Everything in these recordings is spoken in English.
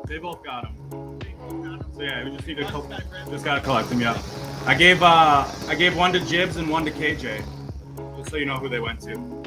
They both got them. So yeah, we just need to just gotta collect them. Yeah, I gave one to Jibs and one to KJ, just so you know who they went to.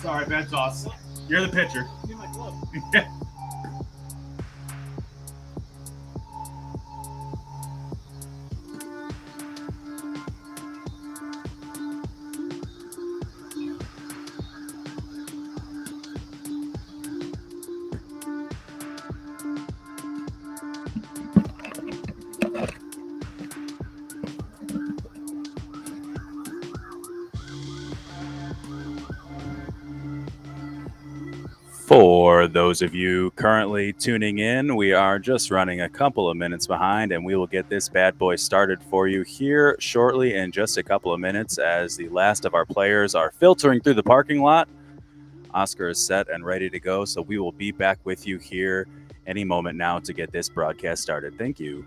Sorry, bad toss. You're the pitcher. For those of you currently tuning in, we are just running a couple of minutes behind, and we will get this bad boy started for you here shortly in just a couple of minutes as the last of our players are filtering through the parking lot. Oscar is set and ready to go, so we will be back with you here any moment now to get this broadcast started. Thank you.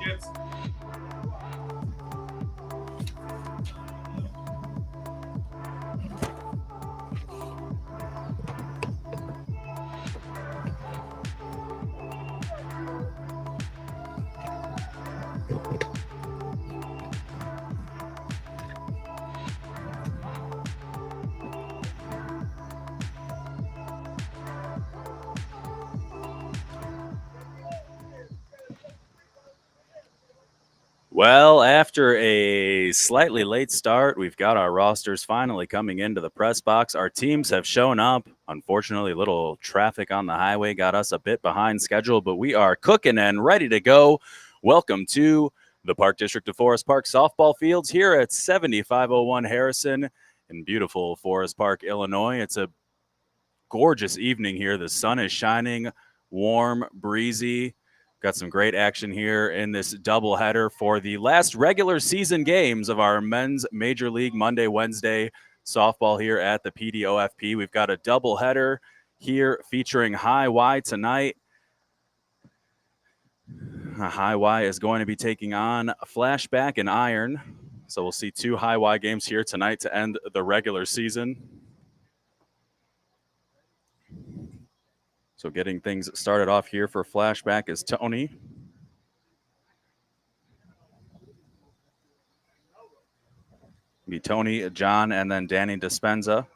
Jibs. Well, after a slightly late start, we've got our rosters finally coming into the press box. Our teams have shown up. Unfortunately, a little traffic on the highway got us a bit behind schedule, but we are cooking and ready to go. Welcome to the Park District of Forest Park softball fields here at 7501 Harrison in beautiful Forest Park, Illinois. It's a gorgeous evening here. The sun is shining, warm, breezy. Got some great action here in this doubleheader for the last regular season games of our men's Major League Monday, Wednesday softball here at the PDOFP. We've got a doubleheader here featuring High Y tonight. High Y is going to be taking on Flashback and Iron. So we'll see two High Y games here tonight to end the regular season. So getting things started off here for Flashback is Tony. Be Tony, John, and then Danny Dispenza.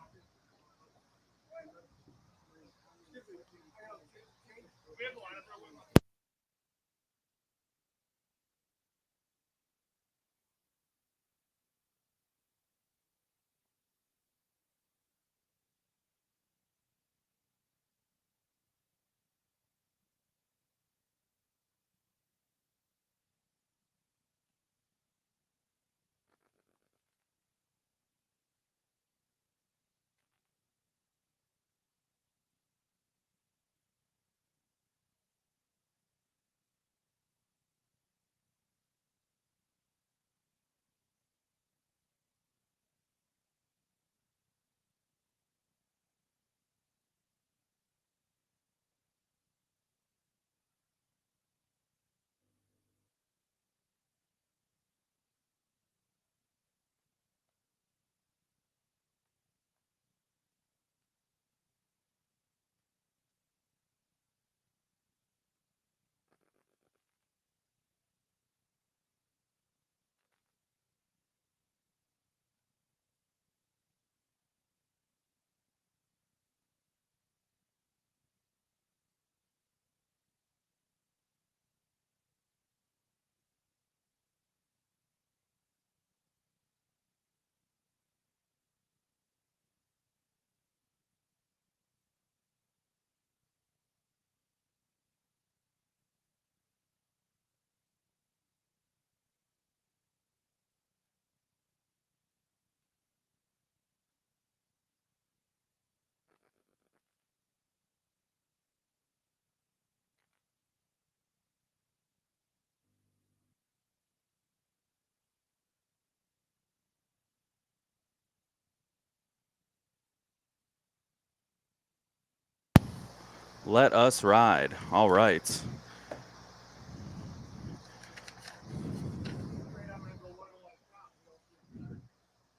Let us ride. All right.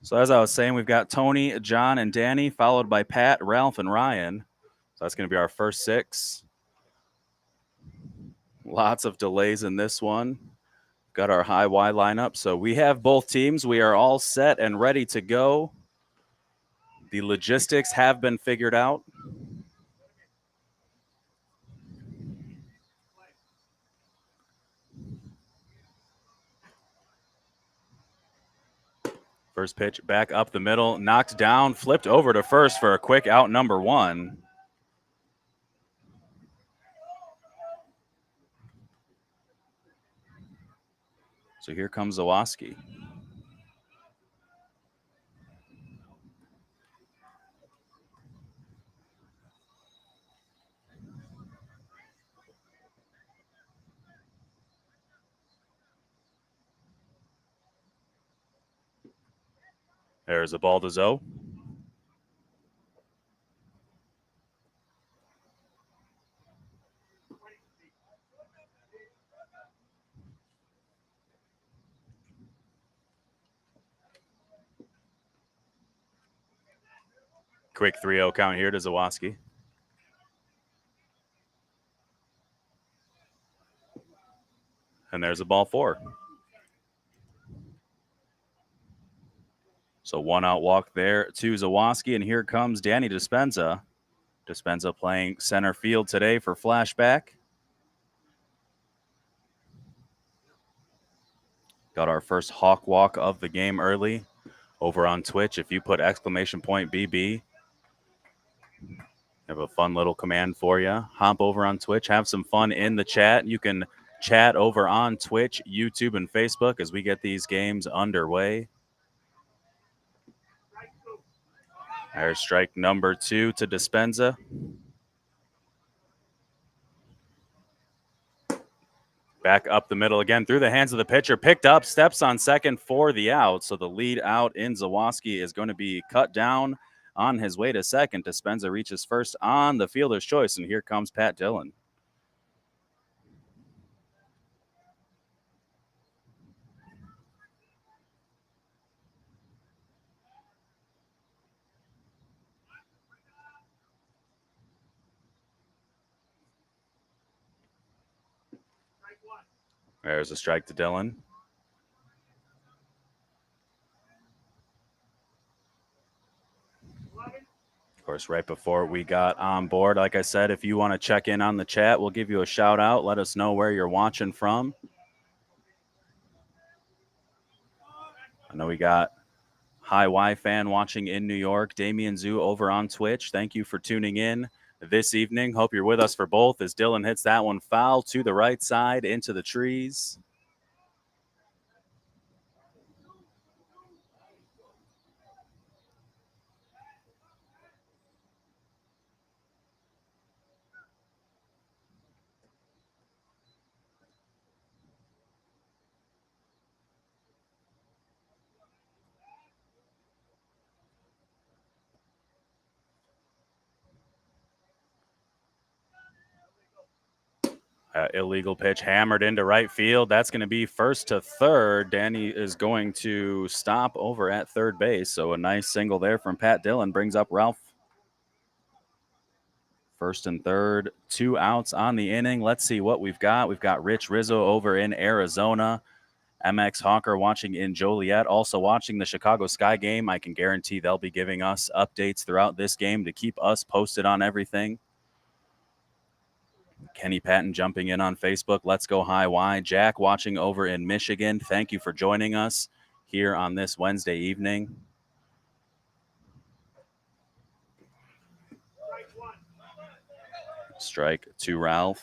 So as I was saying, we've got Tony, John, and Danny, followed by Pat, Ralph, and Ryan. So that's going to be our first six. Lots of delays in this one. Got our High Y lineup. So we have both teams. We are all set and ready to go. The logistics have been figured out. First pitch back up the middle, knocked down, flipped over to first for a quick out number one. So here comes Zawoski. There's a ball to Zoe. Quick 3-0 count here to Zawoski. And there's a ball 4. So 1 out walk there to Zawoski, and here comes Danny Dispenza. Dispenza playing center field today for Flashback. Got our first hawk walk of the game early over on Twitch. If you put !BB, have a fun little command for you. Hop over on Twitch, have some fun in the chat. You can chat over on Twitch, YouTube, and Facebook as we get these games underway. There's strike number 2 to Dispenza. Back up the middle again through the hands of the pitcher. Picked up, steps on second for the out. So the lead out in Zawoski is going to be cut down on his way to second. Dispenza reaches first on the fielder's choice, and here comes Pat Dillon. There's a strike to Dillon. Of course, right before we got on board, like I said, if you want to check in on the chat, we'll give you a shout out. Let us know where you're watching from. I know we got Hi Y fan watching in New York, Damian Zhu over on Twitch. Thank you for tuning in this evening. Hope you're with us for both as Dillon hits that one foul to the right side into the trees. Illegal pitch hammered into right field. That's going to be first to third. Danny is going to stop over at third base. So a nice single there from Pat Dillon brings up Ralph. First and third, 2 outs on the inning. Let's see what we've got. We've got Rich Rizzo over in Arizona. MX Hawker watching in Joliet, also watching the Chicago Sky game. I can guarantee they'll be giving us updates throughout this game to keep us posted on everything. Kenny Patton jumping in on Facebook. Let's go High Y. Jack watching over in Michigan. Thank you for joining us here on this Wednesday evening. Strike to Ralph.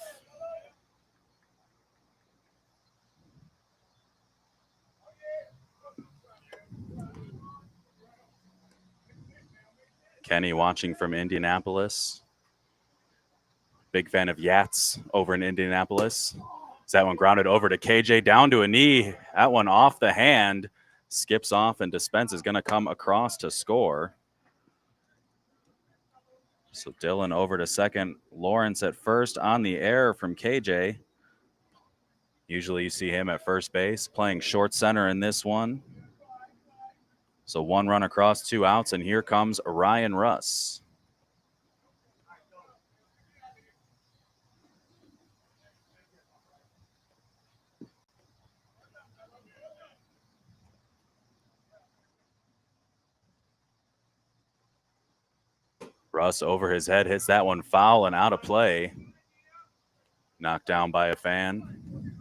Kenny watching from Indianapolis. Big fan of Yats over in Indianapolis. Is that one grounded over to KJ down to a knee? That one off the hand. Skips off, and Dispenza is going to come across to score. So Dillon over to second. Lawrence at first on the air from KJ. Usually you see him at first base, playing short center in this one. So 1 run across, 2 outs, and here comes Ryan Russ. Russ over his head, hits that one foul and out of play. Knocked down by a fan.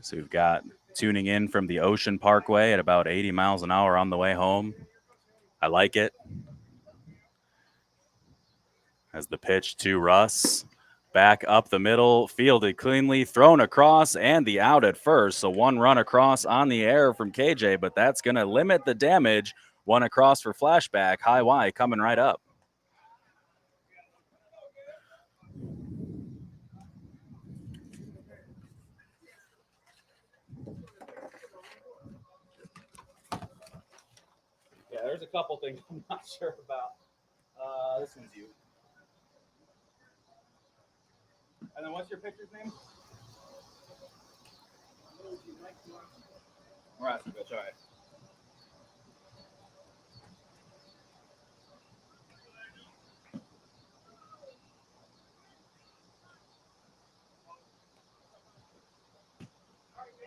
So we've got tuning in from the Ocean Parkway at about 80 miles an hour on the way home. I like it. As the pitch to Russ. Back up the middle, fielded cleanly, thrown across, and the out at first. So 1 run across on the air from KJ, but that's going to limit the damage. 1 across for Flashback. High Y coming right up. Yeah, there's a couple things I'm not sure about. This one's you. And then what's your pitcher's name? Rasmovich, all right.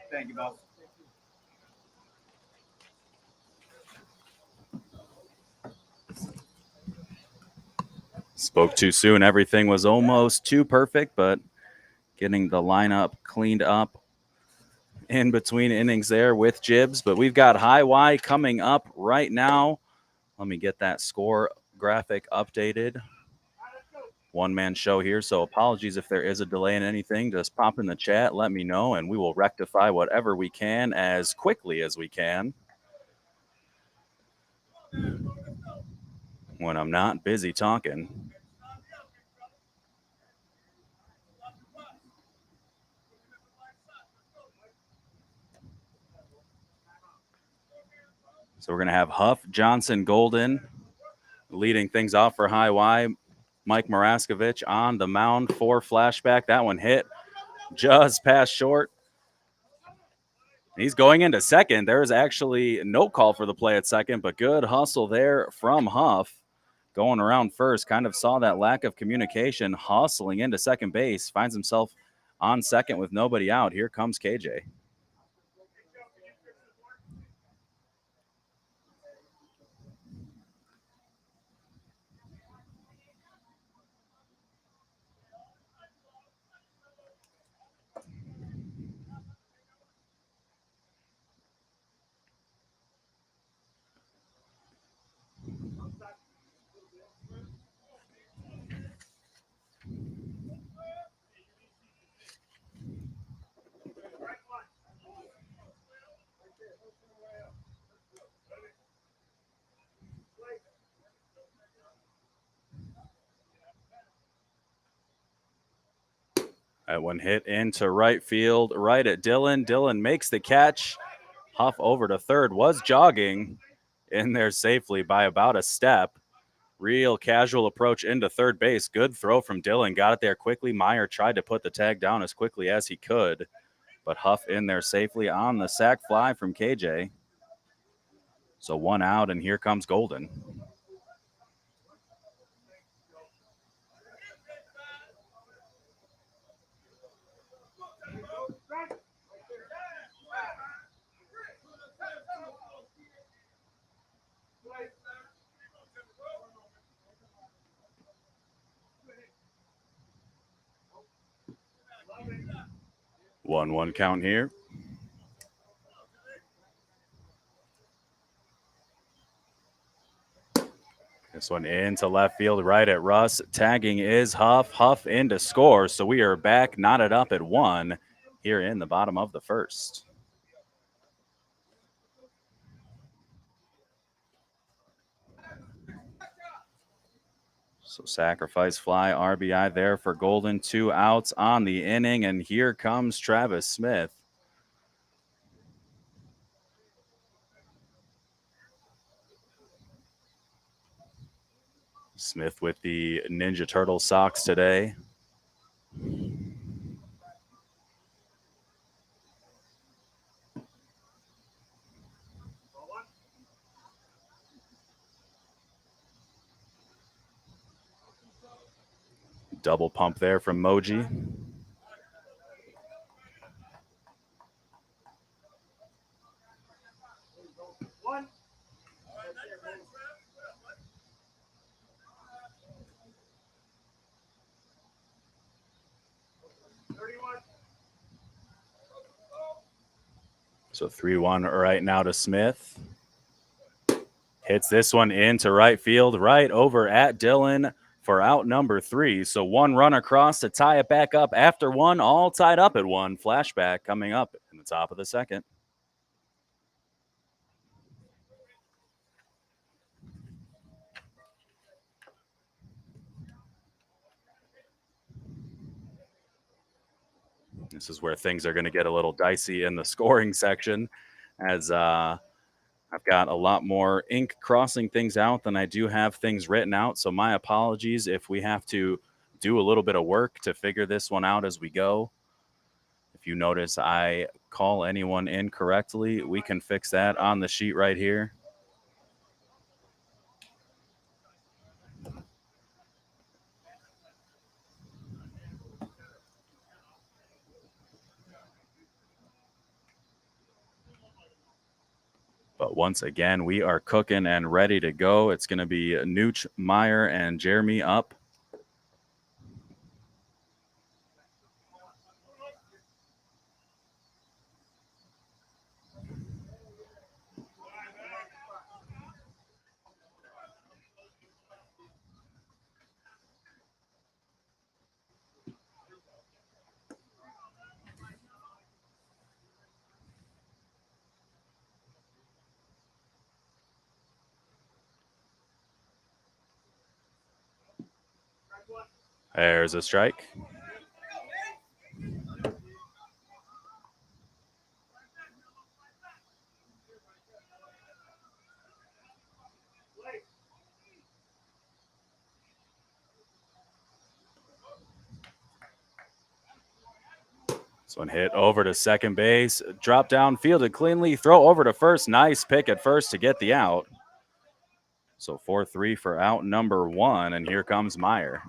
Thank you, boss. Spoke too soon. Everything was almost too perfect, but getting the lineup cleaned up in between innings there with Jibs. But we've got High Y coming up right now. Let me get that score graphic updated. One-man show here, so apologies if there is a delay in anything. Just pop in the chat, let me know, and we will rectify whatever we can as quickly as we can when I'm not busy talking. So we're going to have Huff, Johnson, Golden leading things off for High Y. Mike Maraskovich on the mound for Flashback. That one hit just past short. He's going into second. There is actually no call for the play at second, but good hustle there from Huff. Going around first, kind of saw that lack of communication, hustling into second base, finds himself on second with nobody out. Here comes KJ. That one hit into right field, right at Dylan. Dylan makes the catch. Huff over to third, was jogging in there safely by about a step. Real casual approach into third base. Good throw from Dylan. Got it there quickly. Meyer tried to put the tag down as quickly as he could, but Huff in there safely on the sac fly from KJ. So one out, and here comes Golden. One count here. This one into left field, right at Russ. Tagging is Huff. Huff in to score. So we are back, knotted up at one here in the bottom of the first. So sacrifice fly, RBI there for Golden. 2 outs on the inning, and here comes Travis Smith. Smith with the Ninja Turtle socks today. Double pump there from Moji. So 3-1 right now to Smith. Hits this one into right field, right over at Dylan for out number 3. So one run across to tie it back up after one, all tied up at one. Flashback coming up in the top of the second. This is where things are going to get a little dicey in the scoring section, as I've got a lot more ink crossing things out than I do have things written out. So my apologies if we have to do a little bit of work to figure this one out as we go. If you notice I call anyone incorrectly, we can fix that on the sheet right here. But once again, we are cooking and ready to go. It's going to be Nooch, Meyer, and Jeremy up. There's a strike. This one hit over to second base, drop down, fielded cleanly, throw over to first. Nice pick at first to get the out. So 4-3 for out number one, and here comes Meyer.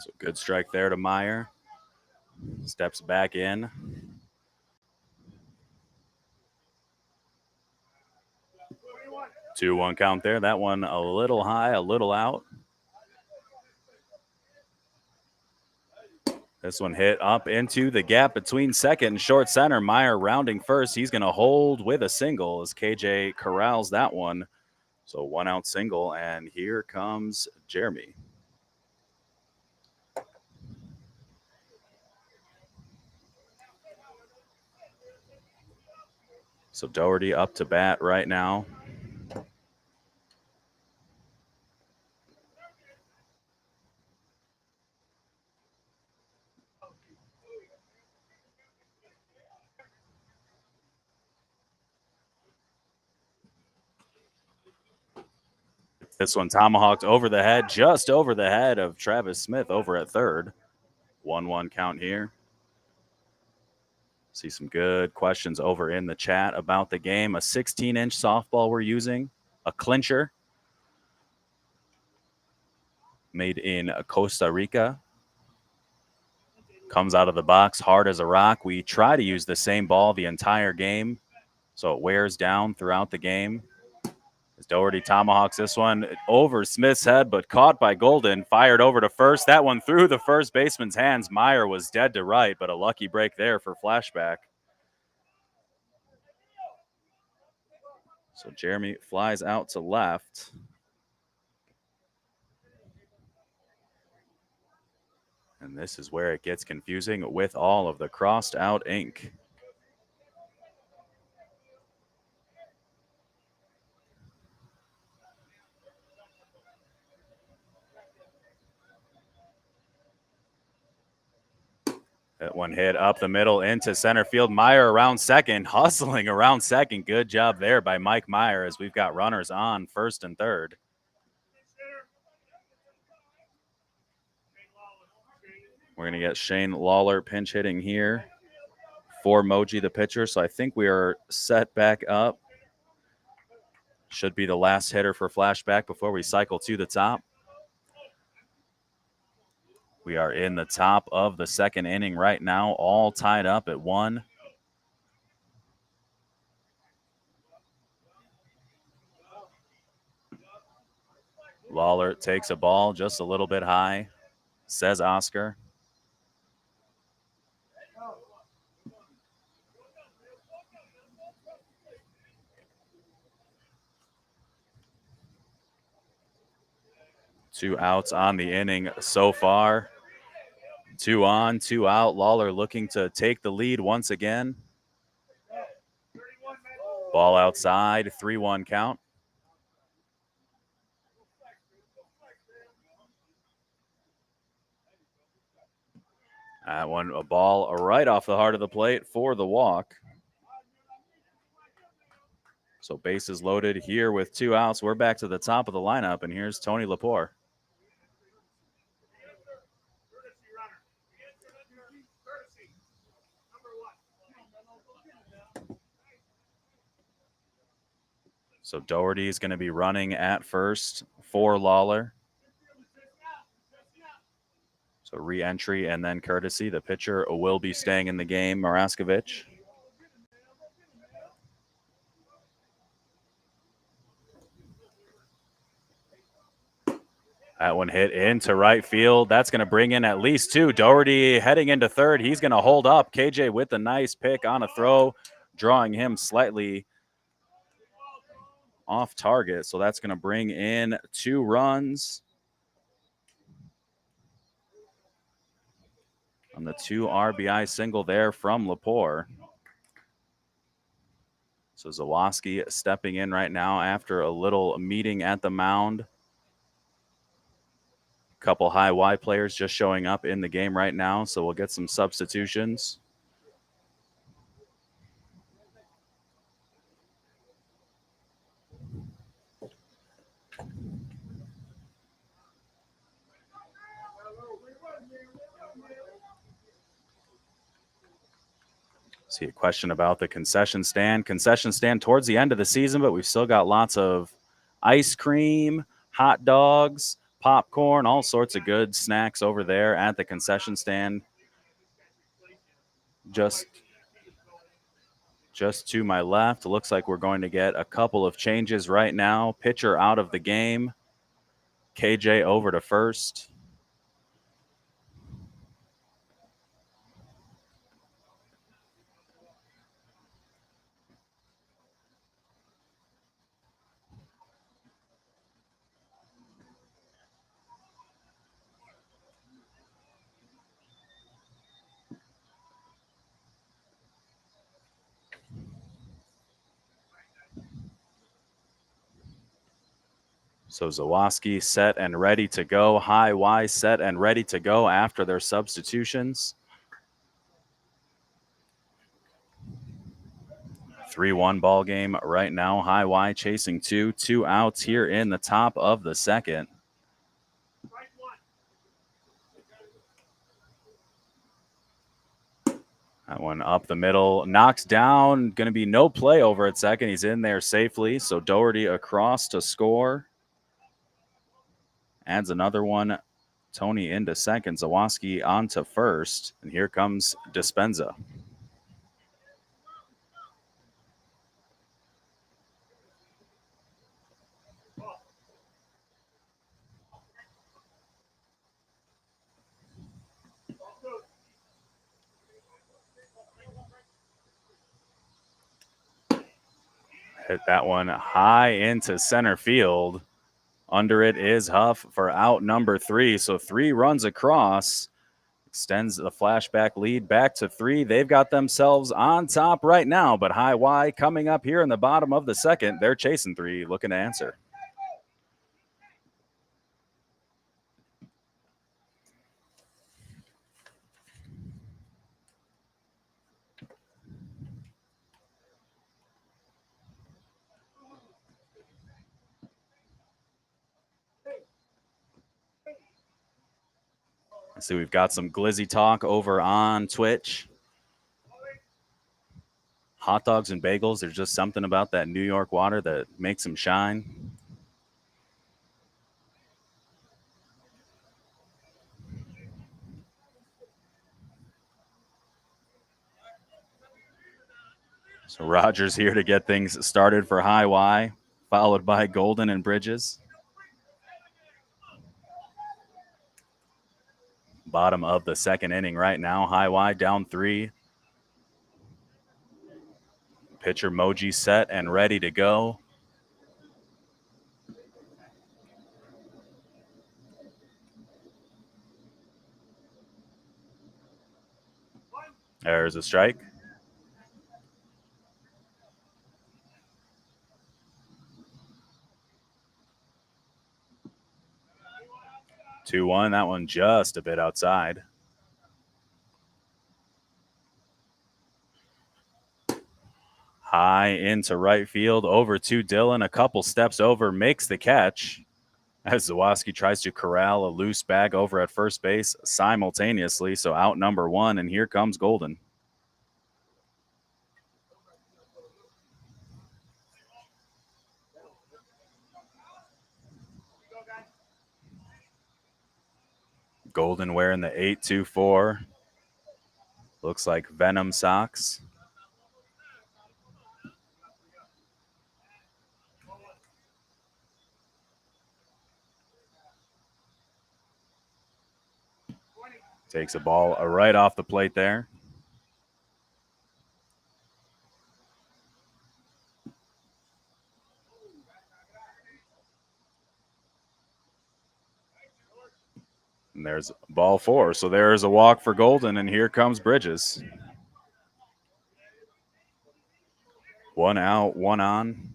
So good strike there to Meyer. Steps back in. 2-1 count there. That one a little high, a little out. This one hit up into the gap between second and short center. Meyer rounding first. He's going to hold with a single as KJ corrals that one. So 1 out single, and here comes Jeremy. So Doherty up to bat right now. This one tomahawked over the head, just over the head of Travis Smith over at third. 1-1 count here. See some good questions over in the chat about the game. A 16-inch softball we're using, a clincher made in Costa Rica. Comes out of the box hard as a rock. We try to use the same ball the entire game, so it wears down throughout the game. As Doherty tomahawks this one over Smith's head, but caught by Golden. Fired over to first. That one through the first baseman's hands. Meyer was dead to right, but a lucky break there for Flashback. So Jeremy flies out to left. And this is where it gets confusing with all of the crossed out ink. That one hit up the middle into center field. Meyer around second, hustling around second. Good job there by Mike Meyer as we've got runners on first and third. We're going to get Shane Lawler pinch hitting here for Moji, the pitcher. So I think we are set back up. Should be the last hitter for Flashback before we cycle to the top. We are in the top of the second inning right now, all tied up at 1. Lawler takes a ball just a little bit high, says Oscar. Two outs on the inning so far. 2 on, 2 out. Lawler looking to take the lead once again. Ball outside, 3-1 count. That one, a ball right off the heart of the plate for the walk. So bases loaded here with 2 outs. We're back to the top of the lineup, and here's Tony Lepore. So Doherty is going to be running at first for Lawler. So re-entry and then courtesy. The pitcher will be staying in the game, Maraskovic. That one hit into right field. That's going to bring in at least 2. Doherty heading into third. He's going to hold up. KJ with a nice pick on a throw, drawing him slightly off target. So that's going to bring in 2 runs on the 2 RBI single there from Lepore. So Zawoski stepping in right now after a little meeting at the mound. Couple high Y players just showing up in the game right now, so we'll get some substitutions. See a question about the concession stand. Concession stand towards the end of the season, but we've still got lots of ice cream, hot dogs, popcorn, all sorts of good snacks over there at the concession stand. Just to my left, looks like we're going to get a couple of changes right now. Pitcher out of the game. KJ over to first. So Zawoski set and ready to go. High Y set and ready to go after their substitutions. 3-1 ball game right now. High Y chasing 2 outs here in the top of the second. That one up the middle, knocks down. Going to be no play over at second. He's in there safely. So Doherty across to score. Adds another one. Tony into second. Zawoski on to first. And here comes Dispenza. Hit that one high into center field. Under it is Huff for out number 3. So 3 runs across. Extends the flashback lead back to 3. They've got themselves on top right now, but High Y coming up here in the bottom of the second. They're chasing 3, looking to answer. See, we've got some glizzy talk over on Twitch. Hot dogs and bagels, there's just something about that New York water that makes them shine. So Rogers here to get things started for High Y, followed by Golden and Bridges. Bottom of the second inning right now. High Y down 3. Pitcher Moji set and ready to go. There's a strike. Two one. That one just a bit outside. High into right field, over to Dillon. A couple steps over, makes the catch as Zawoski tries to corral a loose bag over at first base simultaneously. So out number one, and here comes Golden. Golden wearing the 824. Looks like Venom socks. Takes a ball right off the plate there. And there's ball four. So there's a walk for Golden, and here comes Bridges. One out, one on.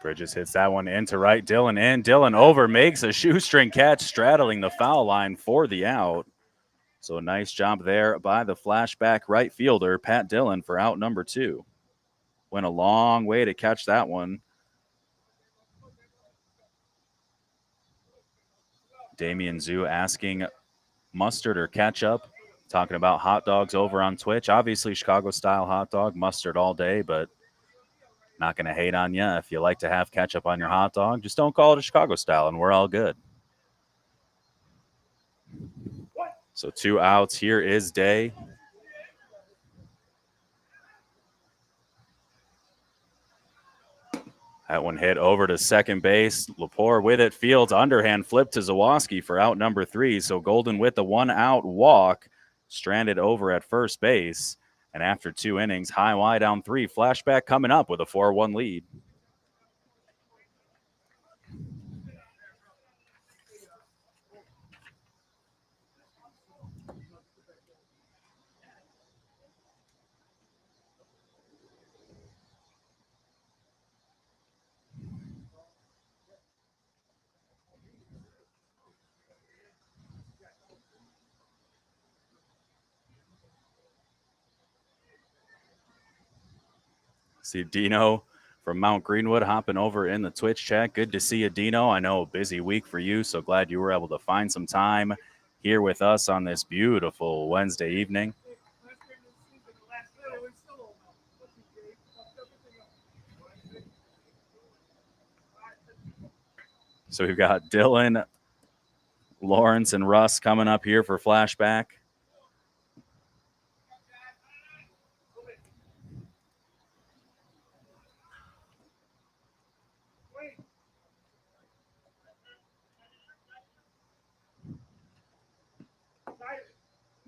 Bridges hits that one into right. Dillon in. Dillon over, makes a shoestring catch, straddling the foul line for the out. So a nice job there by the flashback right fielder, Pat Dillon, for out number two. Went a long way to catch that one. Damian Zhu asking mustard or ketchup. Talking about hot dogs over on Twitch. Obviously, Chicago-style hot dog, mustard all day, but not going to hate on you. If you like to have ketchup on your hot dog, just don't call it a Chicago style, and we're all good. So two outs. Here is Day. That one hit over to second base. Lepore with it. Fields underhand flip to Zawoski for out number three. So Golden with the one out walk. Stranded over at first base. And after two innings, high Y down three. Flashback coming up with a 4-1 lead. See Dino from Mount Greenwood hopping over in the Twitch chat. Good to see you, Dino. I know a busy week for you, so glad you were able to find some time here with us on this beautiful Wednesday evening. So we've got Dillon, Lawrence, and Russ coming up here for flashback.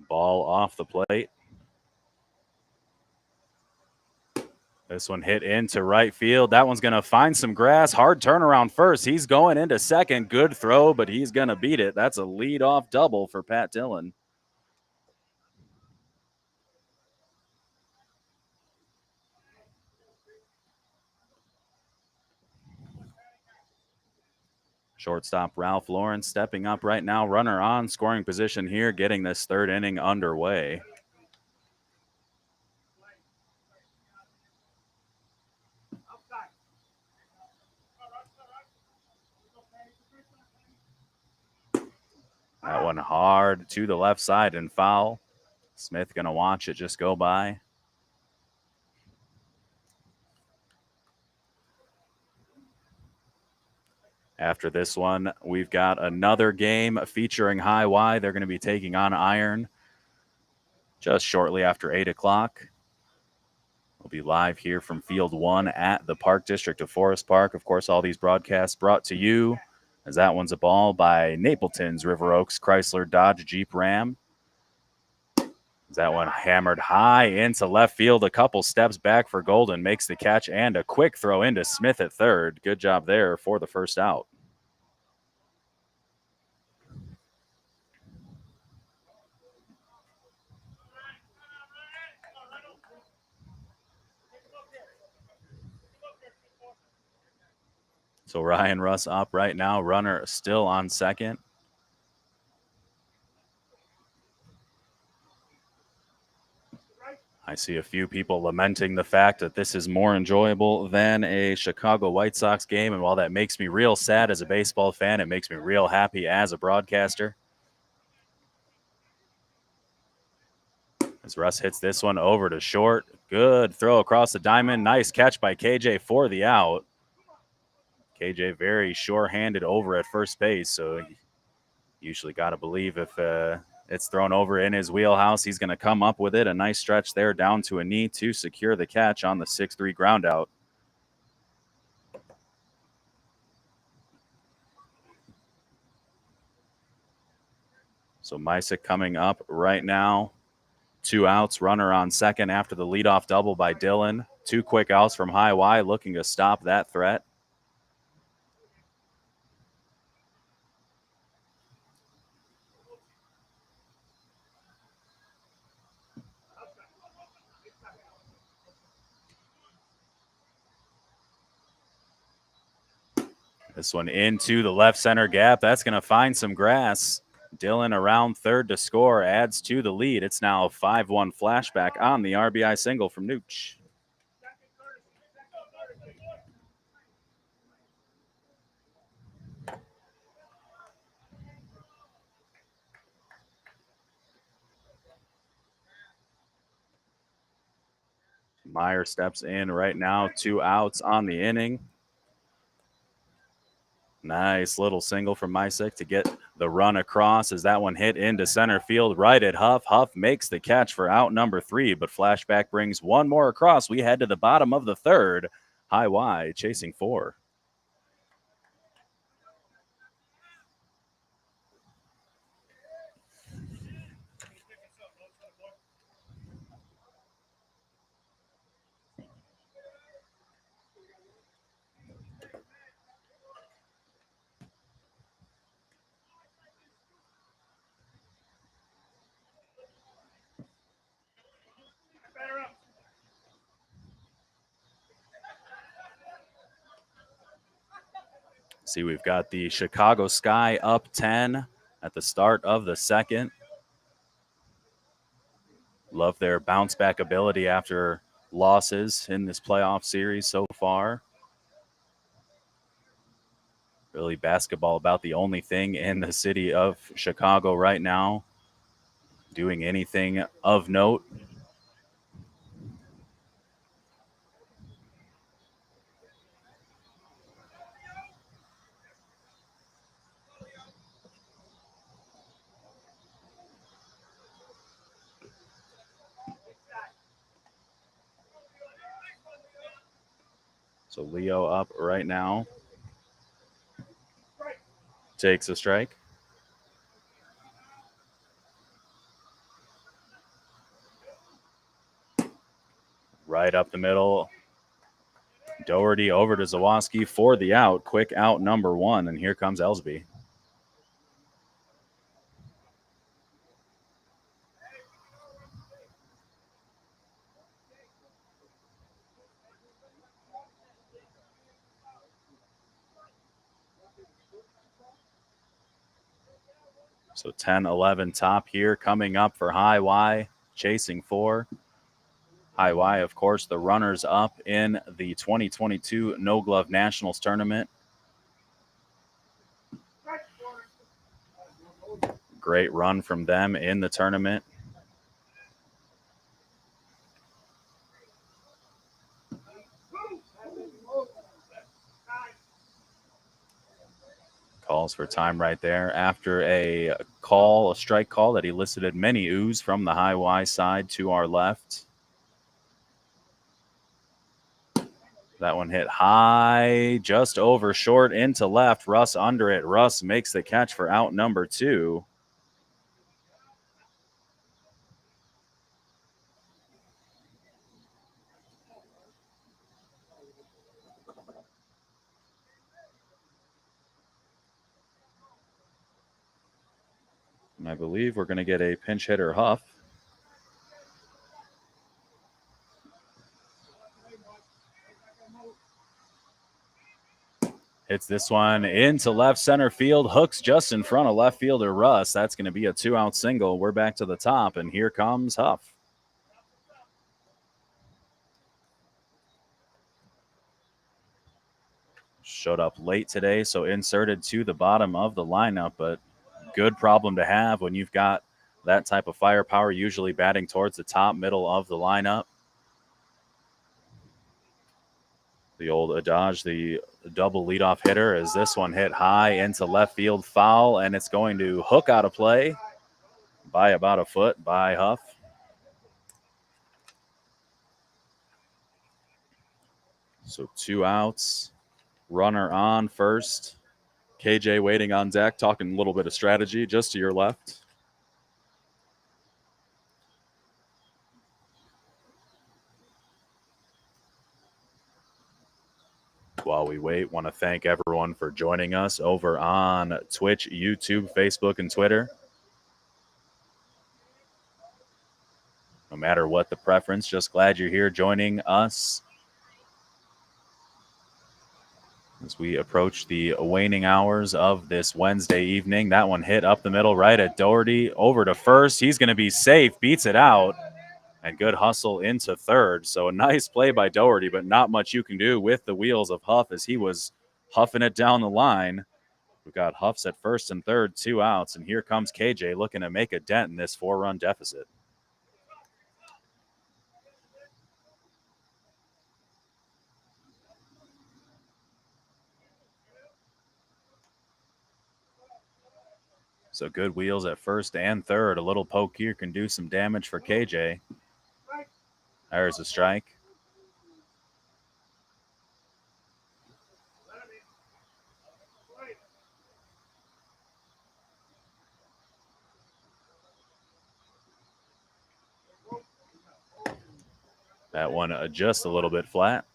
Ball off the plate. This one hit into right field. That one's going to find some grass. Hard turnaround first. He's going into second. Good throw, but he's going to beat it. That's a leadoff double for Pat Dillon. Shortstop Ralph Lawrence stepping up right now. Runner on scoring position here, getting this third inning underway. That one hard to the left side and foul. Smith going to watch it just go by. After this one, we've got another game featuring High Y. They're going to be taking on Iron. just shortly after 8 o'clock. We'll be live here from Field 1 at the Park District of Forest Park. Of course, all these broadcasts brought to you as that one's a ball by Napleton's River Oaks Chrysler Dodge Jeep Ram. That one hammered high into left field, a couple steps back for Golden, makes the catch, and a quick throw into Smith at third. Good job there for the first out. So Ryan Russ up right now, runner still on second. I see a few people lamenting the fact that this is more enjoyable than a Chicago White Sox game. And while that makes me real sad as a baseball fan, it makes me real happy as a broadcaster. As Russ hits this one over to short. Good throw across the diamond. Nice catch by KJ for the out. KJ very sure-handed over at first base, so usually got to believe if it's thrown over in his wheelhouse, he's going to come up with it. A nice stretch there down to a knee to secure the catch on the 6-3 ground out. So Mysick coming up right now. 2 outs, runner on second after the leadoff double by Dillon. 2 quick outs from High Y, looking to stop that threat. This one into the left center gap. That's going to find some grass. Dillon around third to score, adds to the lead. It's now 5-1 Flashback on the RBI single from Nooch. Meyer steps in right now, 2 outs on the inning. Nice little single from Mysick to get the run across as that one hit into center field right at Huff. Huff makes the catch for out number 3, but Flashback brings one more across. We head to the bottom of the third. High Y chasing 4. See, we've got the Chicago Sky up 10 at the start of the second. Love their bounce back ability after losses in this playoff series so far. Really, basketball about the only thing in the city of Chicago right now doing anything of note. So Leo up right now. Takes a strike. Right up the middle. Doherty over to Zawoski for the out. Quick out number 1, and here comes Ellsby. So 10-11 top here coming up for High Y, chasing 4. High Y, of course, the runners up in the 2022 No Glove Nationals tournament. Great run from them in the tournament. Calls calls for time right there after a call, a strike call that elicited many oohs from the high Y side to our left. That one hit high, just over short into left. Russ under it. Russ makes the catch for out number 2. And I believe we're going to get a pinch hitter Huff. Hits this one into left center field. Hooks just in front of left fielder Russ. That's going to be a 2-out single. We're back to the top, and here comes Huff. Showed up late today, so inserted to the bottom of the lineup, but good problem to have when you've got that type of firepower, usually batting towards the top middle of the lineup. The old adage, the double leadoff hitter, as this one hit high into left field, foul, and it's going to hook out of play by about a foot by Huff. So 2 outs, runner on first. KJ waiting on deck, talking a little bit of strategy just to your left. While we wait, want to thank everyone for joining us over on Twitch, YouTube, Facebook, and Twitter. No matter what the preference, just glad you're here joining us as we approach the waning hours of this Wednesday evening. That one hit up the middle right at Doherty, over to first. He's going to be safe, beats it out, and good hustle into third. So a nice play by Doherty, but not much you can do with the wheels of Huff as he was huffing it down the line. We've got Huffs at first and third, 2 outs, and here comes KJ looking to make a dent in this 4-run deficit. So good wheels at first and third. A little poke here can do some damage for KJ. There's a strike. That one just a little bit flat.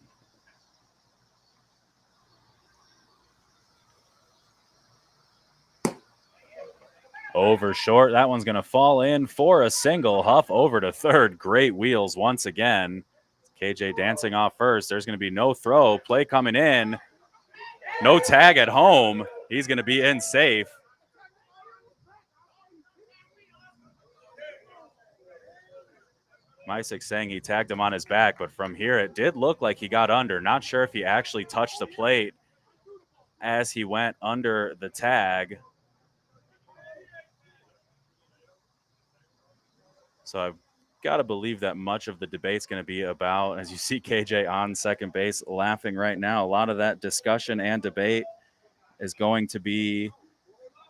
Over short. That one's going to fall in for a single. Huff over to third. Great wheels once again. KJ dancing off first. There's going to be no throw. Play coming in. No tag at home. He's going to be in safe. Mysick saying he tagged him on his back, but from here it did look like he got under. Not sure if he actually touched the plate as he went under the tag. So I've got to believe that much of the debate's going to be about, as you see KJ on second base laughing right now, a lot of that discussion and debate is going to be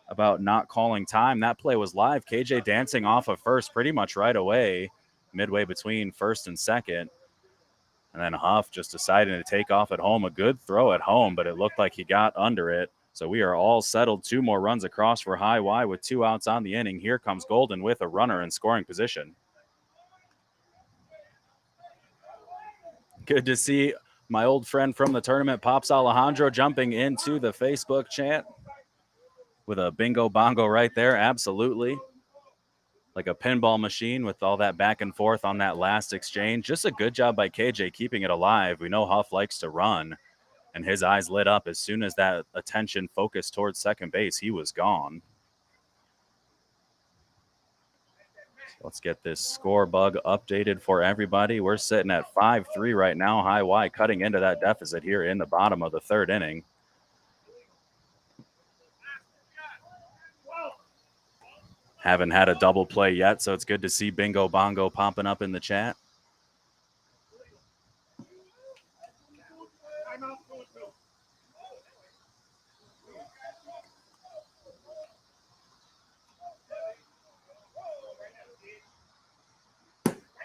about not calling time. That play was live. KJ dancing off of first pretty much right away, midway between first and second. And then Huff just deciding to take off at home. A good throw at home, but it looked like he got under it. So we are all settled. 2 more runs across for high Y with 2 outs on the inning. Here comes Golden with a runner in scoring position. Good to see my old friend from the tournament, Pops Alejandro, jumping into the Facebook chat with a bingo bongo right there. Absolutely. Like a pinball machine with all that back and forth on that last exchange. Just a good job by KJ keeping it alive. We know Huff likes to run, and his eyes lit up as soon as that attention focused towards second base. He was gone. Let's get this score bug updated for everybody. We're sitting at 5-3 right now. High Y cutting into that deficit here in the bottom of the third inning. Haven't had a double play yet, so it's good to see Bingo Bongo popping up in the chat.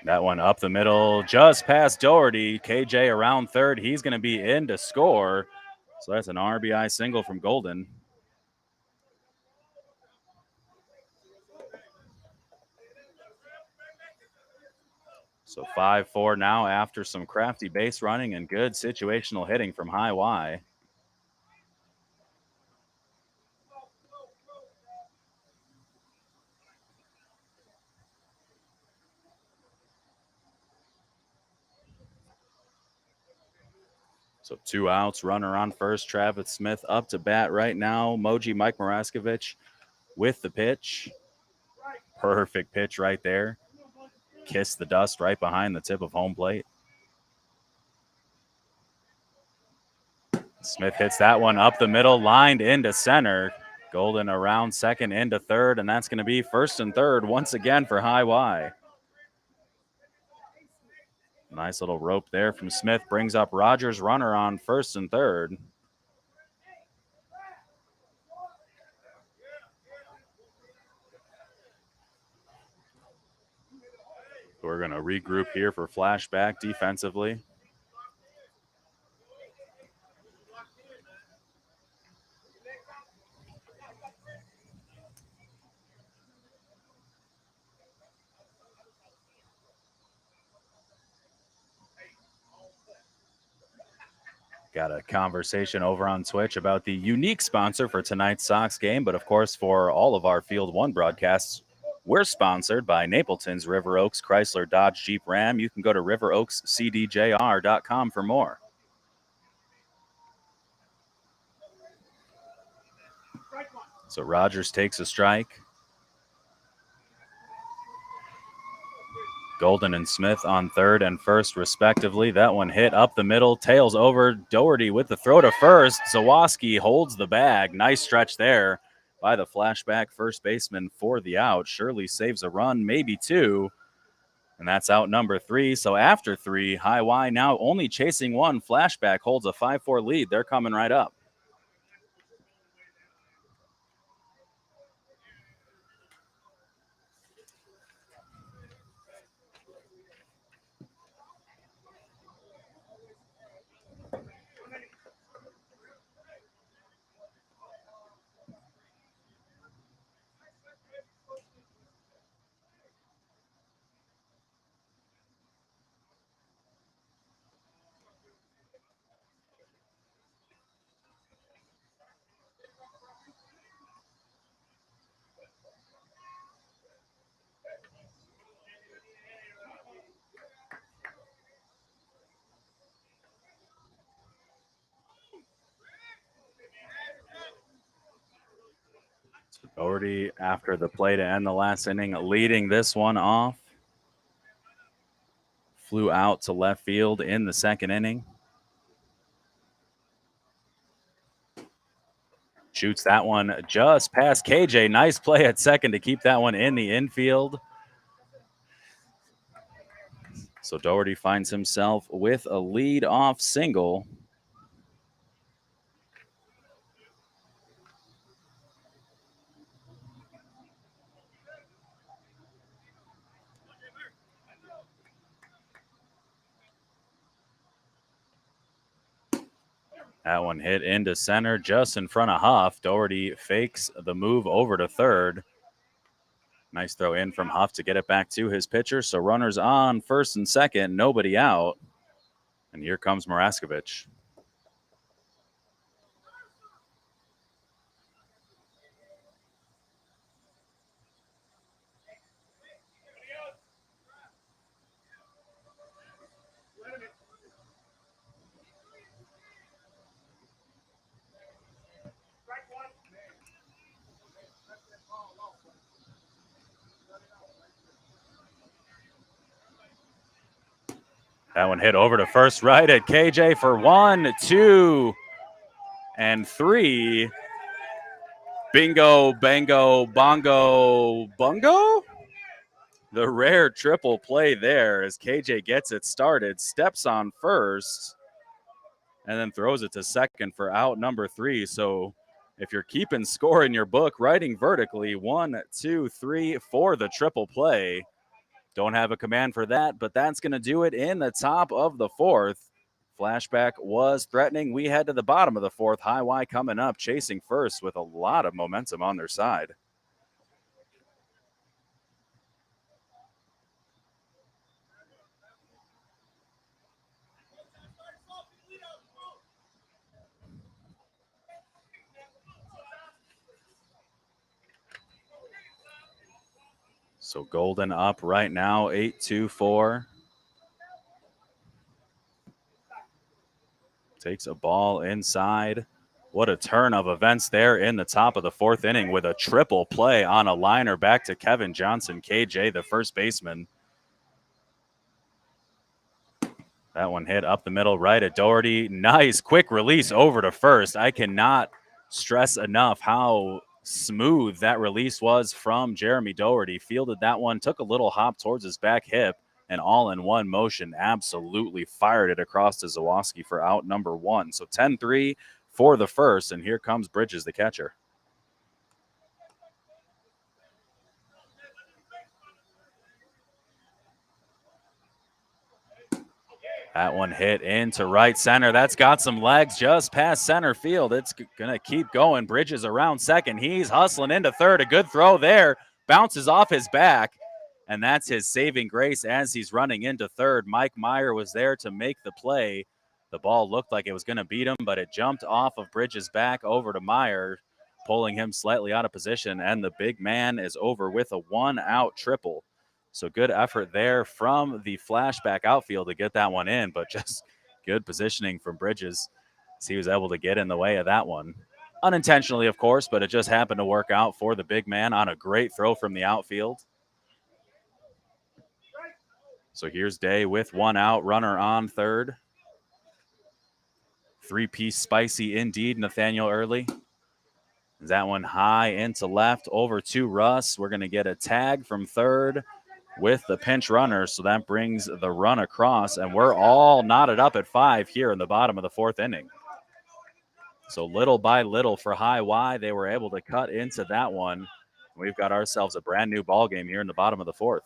That one up the middle, just past Doherty. KJ around third. He's going to be in to score. So that's an RBI single from Golden. So 5-4 now after some crafty base running and good situational hitting from High Y. So 2 outs, runner on first. Travis Smith up to bat right now. Moji Mike Maraskovic with the pitch. Perfect pitch right there. Kiss the dust right behind the tip of home plate. Smith hits that one up the middle, lined into center. Golden around second into third, and that's going to be first and third once again for High Y. Nice little rope there from Smith. Brings up Rogers, runner on first and third. We're going to regroup here for Flashback defensively. Got a conversation over on Twitch about the unique sponsor for tonight's Sox game, but of course for all of our Field One broadcasts, we're sponsored by Napleton's River Oaks Chrysler Dodge Jeep Ram. You can go to riveroakscdjr.com for more. So Rogers takes a strike. Golden and Smith on third and first, respectively. That one hit up the middle, tails over. Doherty with the throw to first. Zawoski holds the bag. Nice stretch there by the Flashback first baseman for the out. Shirley saves a run, maybe two, and that's out number 3. So after 3, High Y now only chasing one. Flashback holds a 5-4 lead. They're coming right up. Doherty after the play to end the last inning, leading this one off. Flew out to left field in the second inning. Shoots that one just past KJ. Nice play at second to keep that one in the infield. So Doherty finds himself with a lead-off single. That one hit into center just in front of Huff. Doherty fakes the move over to third. Nice throw in from Huff to get it back to his pitcher. So runners on first and second, nobody out. And here comes Maraskovic. That one hit over to first, right at KJ for 1, 2, and 3. Bingo, bango, bongo, bungo? The rare triple play there as KJ gets it started, steps on first, and then throws it to second for out number 3. So if you're keeping score in your book, writing vertically, 1, 2, 3 for the triple play. Don't have a command for that, but that's going to do it in the top of the fourth. Flashback was threatening. We head to the bottom of the fourth. High Y coming up, chasing first with a lot of momentum on their side. So Golden up right now, 8-2-4. Takes a ball inside. What a turn of events there in the top of the fourth inning with a triple play on a liner back to Kevin Johnson, KJ, the first baseman. That one hit up the middle right at Doherty. Nice quick release over to first. I cannot stress enough how smooth that release was from Jeremy Doherty. Fielded that one, took a little hop towards his back hip, and all in one motion absolutely fired it across to Zawoski for out number one. So 10-3 for the first, and here comes Bridges, the catcher. That one hit into right center. That's got some legs just past center field. It's going to keep going. Bridges around second. He's hustling into third. A good throw there. Bounces off his back. And that's his saving grace as he's running into third. Mike Meyer was there to make the play. The ball looked like it was going to beat him, but it jumped off of Bridges' back over to Meyer, pulling him slightly out of position. And the big man is over with a one-out triple. So good effort there from the Flashback outfield to get that one in, but just good positioning from Bridges as he was able to get in the way of that one. Unintentionally, of course, but it just happened to work out for the big man on a great throw from the outfield. So here's Day with one out, runner on third. Three-piece spicy indeed, Nathaniel Early. That one high into left over to Russ. We're going to get a tag from third with the pinch runner, so that brings the run across, and we're all knotted up at 5 here in the bottom of the fourth inning. So little by little for High Y, they were able to cut into that one. We've got ourselves a brand new ball game here in the bottom of the fourth.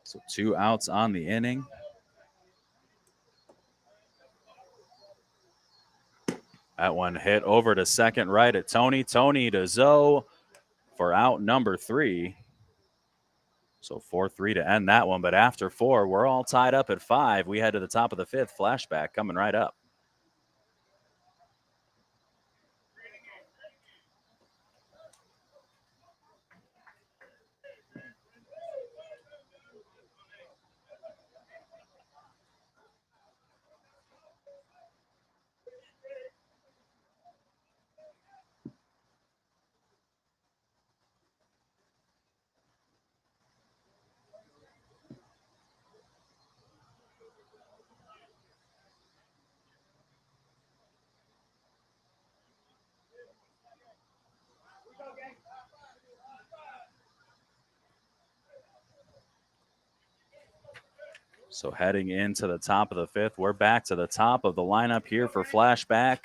So 2 outs on the inning. That one hit over to second right at Tony. Tony to Zoe for out number 3. So 4-3 to end that one. But after 4, we're all tied up at 5. We head to the top of the 5th. Flashback coming right up. So heading into the top of the 5th, we're back to the top of the lineup here for Flashback.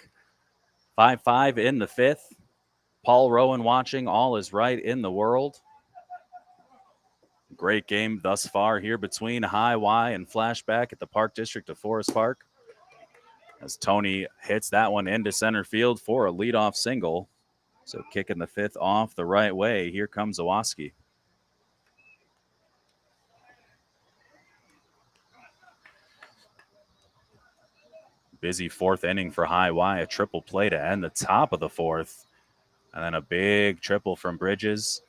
5-5 in the 5th. Paul Rowan watching. All is right in the world. Great game thus far here between High Y and Flashback at the Park District of Forest Park. As Tony hits that one into center field for a leadoff single. So kicking the 5th off the right way. Here comes Zawoski. Busy 4th inning for High Y. A triple play to end the top of the 4th. And then a big triple from Bridges.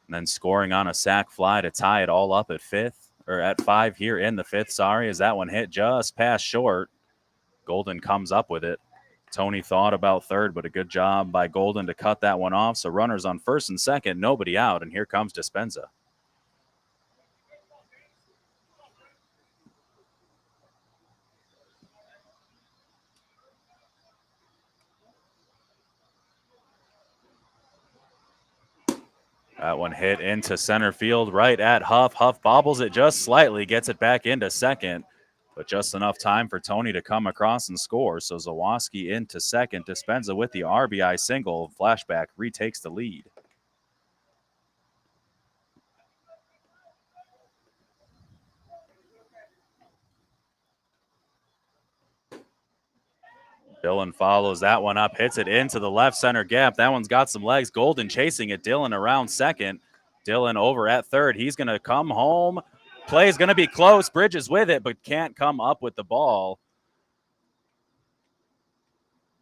And then scoring on a sac fly to tie it all up at 5 here in the 5th. Sorry, as that one hit just past short. Golden comes up with it. Tony thought about third, but a good job by Golden to cut that one off. So runners on first and second, nobody out. And here comes Dispenza. That one hit into center field right at Huff. Huff bobbles it just slightly, gets it back into second. but just enough time for Tony to come across and score. So Zawoski into second. Dispenza with the RBI single. Flashback retakes the lead. Dillon follows that one up, hits it into the left center gap. That one's got some legs. Golden chasing it. Dillon around second. Dillon over at third. He's going to come home. Play's going to be close. Bridges with it, but can't come up with the ball.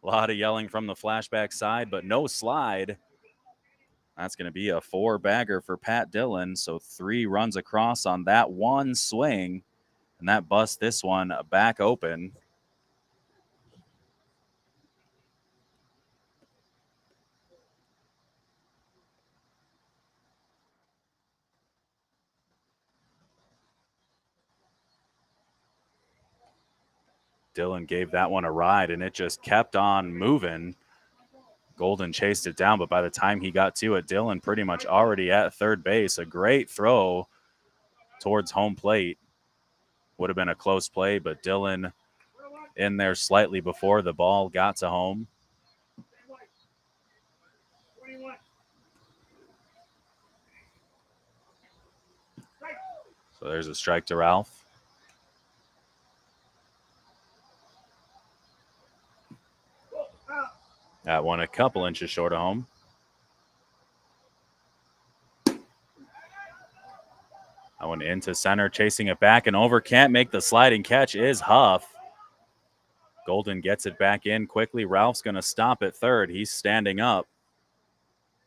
A lot of yelling from the Flashback side, but no slide. That's going to be a 4-bagger for Pat Dillon. So 3 runs across on that one swing, and that busts this one back open. Dillon gave that one a ride, and it just kept on moving. Golden chased it down, but by the time he got to it, Dillon pretty much already at third base. A great throw towards home plate. Would have been a close play, but Dillon in there slightly before the ball got to home. So there's a strike to Ralph. That one a couple inches short of home. That one into center, chasing it back and over. Can't make the sliding catch is Huff. Golden gets it back in quickly. Ralph's going to stop at third. He's standing up.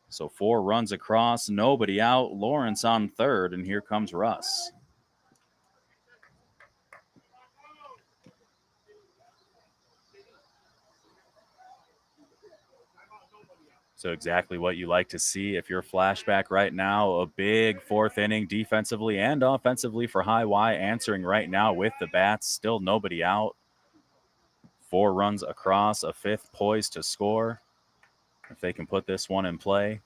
So 4 runs across, nobody out. Lawrence on third, and here comes Russ. So exactly what you like to see if you're Flashback right now. A big 4th inning defensively and offensively for High Y, answering right now with the bats. Still nobody out. 4 runs across, a 5th poised to score. If they can put this one in play.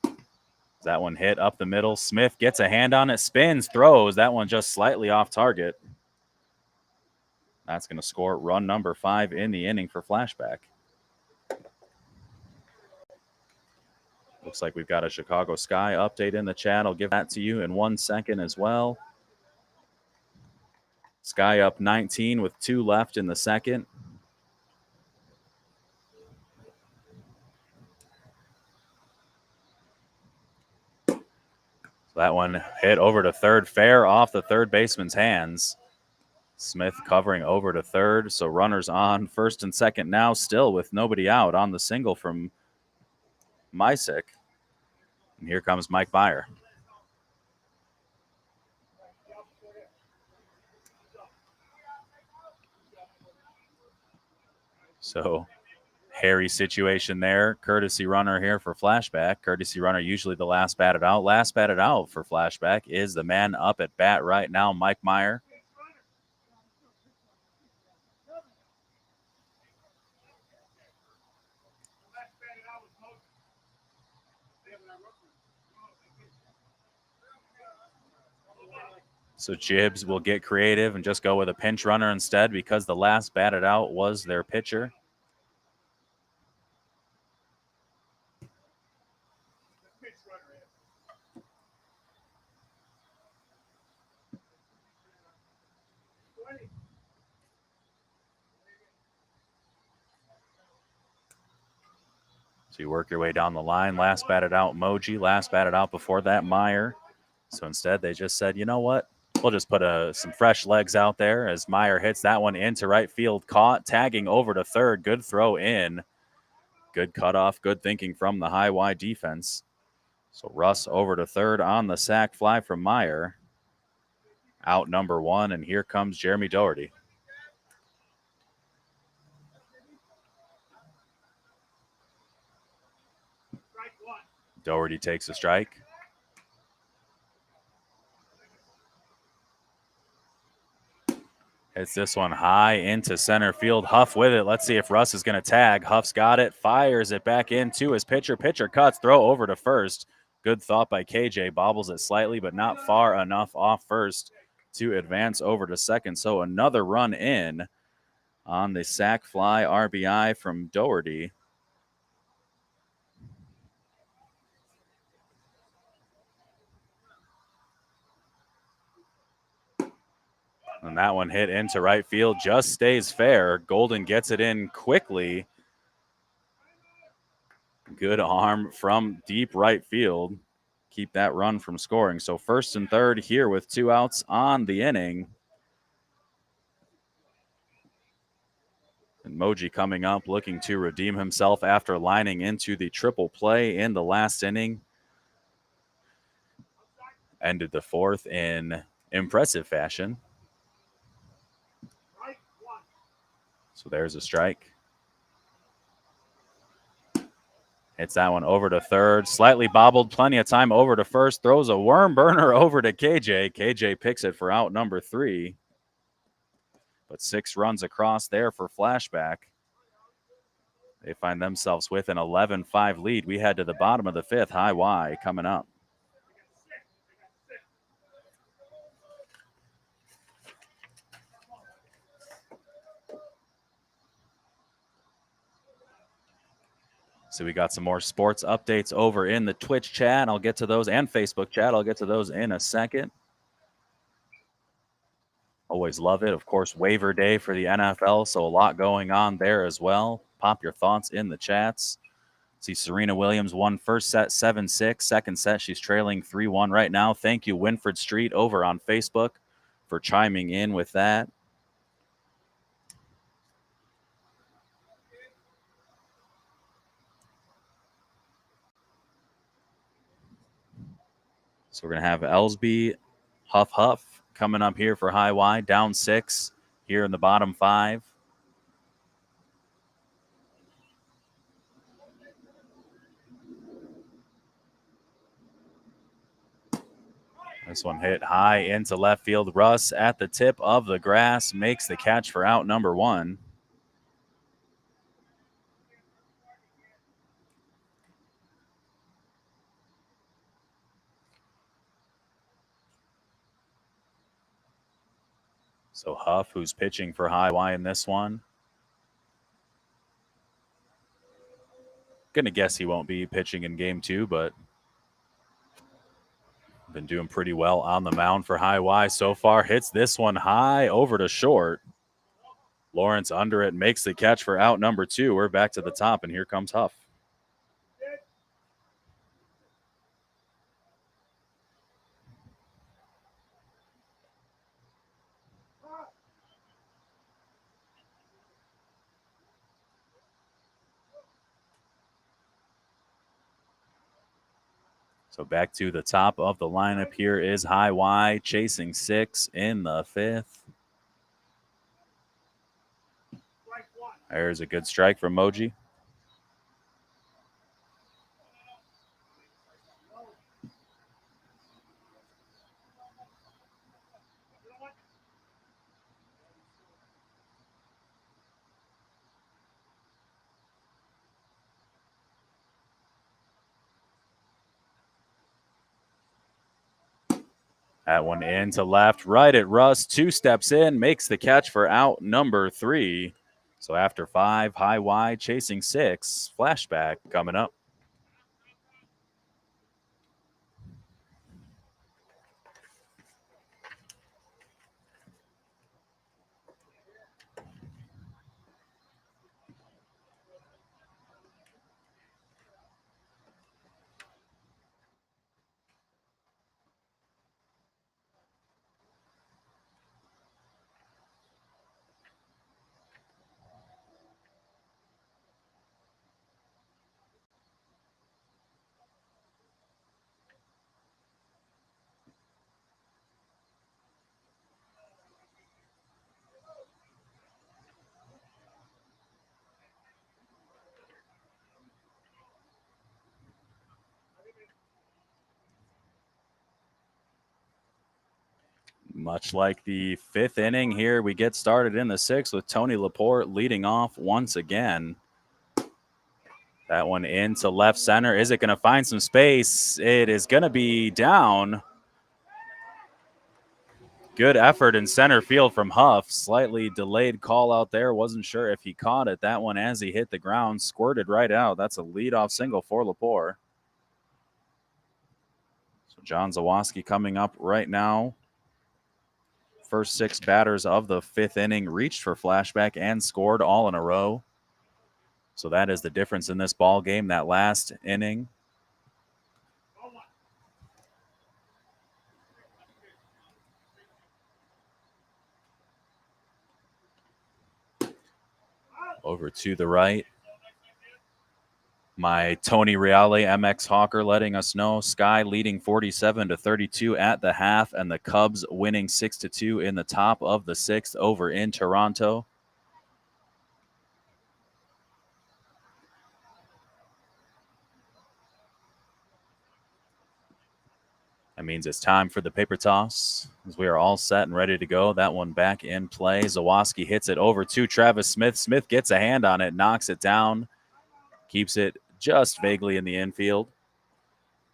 That one hit up the middle. Smith gets a hand on it, spins, throws. That one just slightly off target. That's going to score run number 5 in the inning for Flashback. Looks like we've got a Chicago Sky update in the chat. I'll give that to you in 1 second as well. Sky up 19 with 2 left in the second. That one hit over to third, fair off the third baseman's hands. Smith covering over to third, so runners on first and second now, still with nobody out on the single from Mysick. And here comes Mike Meyer. So hairy situation there. Courtesy runner here for Flashback. Courtesy runner usually the last batted out. Last batted out for Flashback is the man up at bat right now, Mike Meyer. So Jibbs will get creative and just go with a pinch runner instead because the last batted out was their pitcher. So you work your way down the line. Last batted out, Moji. Last batted out before that, Meyer. So instead, they just said, you know what? We'll just put some fresh legs out there as Meyer hits that one into right field. Caught, tagging over to third. Good throw in. Good cutoff, good thinking from the High Y defense. So Russ over to third on the sac fly from Meyer. Out number 1, and here comes Jeremy Doherty. Doherty takes a strike. Hits this one high into center field. Huff with it. Let's see if Russ is going to tag. Huff's got it. Fires it back into his pitcher. Pitcher cuts. Throw over to first. Good thought by KJ. Bobbles it slightly, but not far enough off first to advance over to second. So another run in on the sac fly RBI from Doherty. And that one hit into right field, just stays fair. Golden gets it in quickly. Good arm from deep right field. Keep that run from scoring. So first and third here with 2 outs on the inning. And Moji coming up looking to redeem himself after lining into the triple play in the last inning. Ended the fourth in impressive fashion. So there's a strike. Hits that one over to third. Slightly bobbled, plenty of time over to first. Throws a worm burner over to KJ. KJ picks it for out number 3. But 6 runs across there for Flashback. They find themselves with an 11-5 lead. We head to the bottom of the 5th. High Y coming up. So we got some more sports updates over in the Twitch chat. I'll get to those, and Facebook chat. I'll get to those in a second. Always love it. Of course, waiver day for the NFL, so a lot going on there as well. Pop your thoughts in the chats. See Serena Williams won first set 7-6. Second set, she's trailing 3-1 right now. Thank you, Winfred Street, over on Facebook for chiming in with that. So we're going to have Ellsby, Huff coming up here for High Y, down 6 here in the bottom 5. This one hit high into left field. Russ at the tip of the grass makes the catch for out number 1. So Huff, who's pitching for High Y in this one. Gonna guess he won't be pitching in game 2, but been doing pretty well on the mound for High Y so far. Hits this one high over to short. Lawrence under it, makes the catch for out number 2. We're back to the top, and here comes Huff. So back to the top of the lineup here is High Y, chasing 6 in the 5th. There's a good strike from Moji. That one into left, right at Russ. 2 steps in, makes the catch for out number 3. So after 5, High Y chasing 6. Flashback coming up. Much like the 5th inning here, we get started in the 6th with Tony Laporte leading off once again. That one into left center. Is it going to find some space? It is going to be down. Good effort in center field from Huff. Slightly delayed call out there. Wasn't sure if he caught it. That one, as he hit the ground, squirted right out. That's a leadoff single for Lepore. So John Zawoski coming up right now. First 6 batters of the 5th inning reached for Flashback and scored all in a row. So that is the difference in this ball game, that last inning. Over to the right. My Tony Reale MX Hawker letting us know Sky leading 47-32 at the half, and the Cubs winning 6-2 in the top of the 6th over in Toronto. That means it's time for the paper toss, as we are all set and ready to go. That one back in play. Zawoski hits it over to Travis Smith. Smith gets a hand on it, knocks it down, keeps it just vaguely in the infield.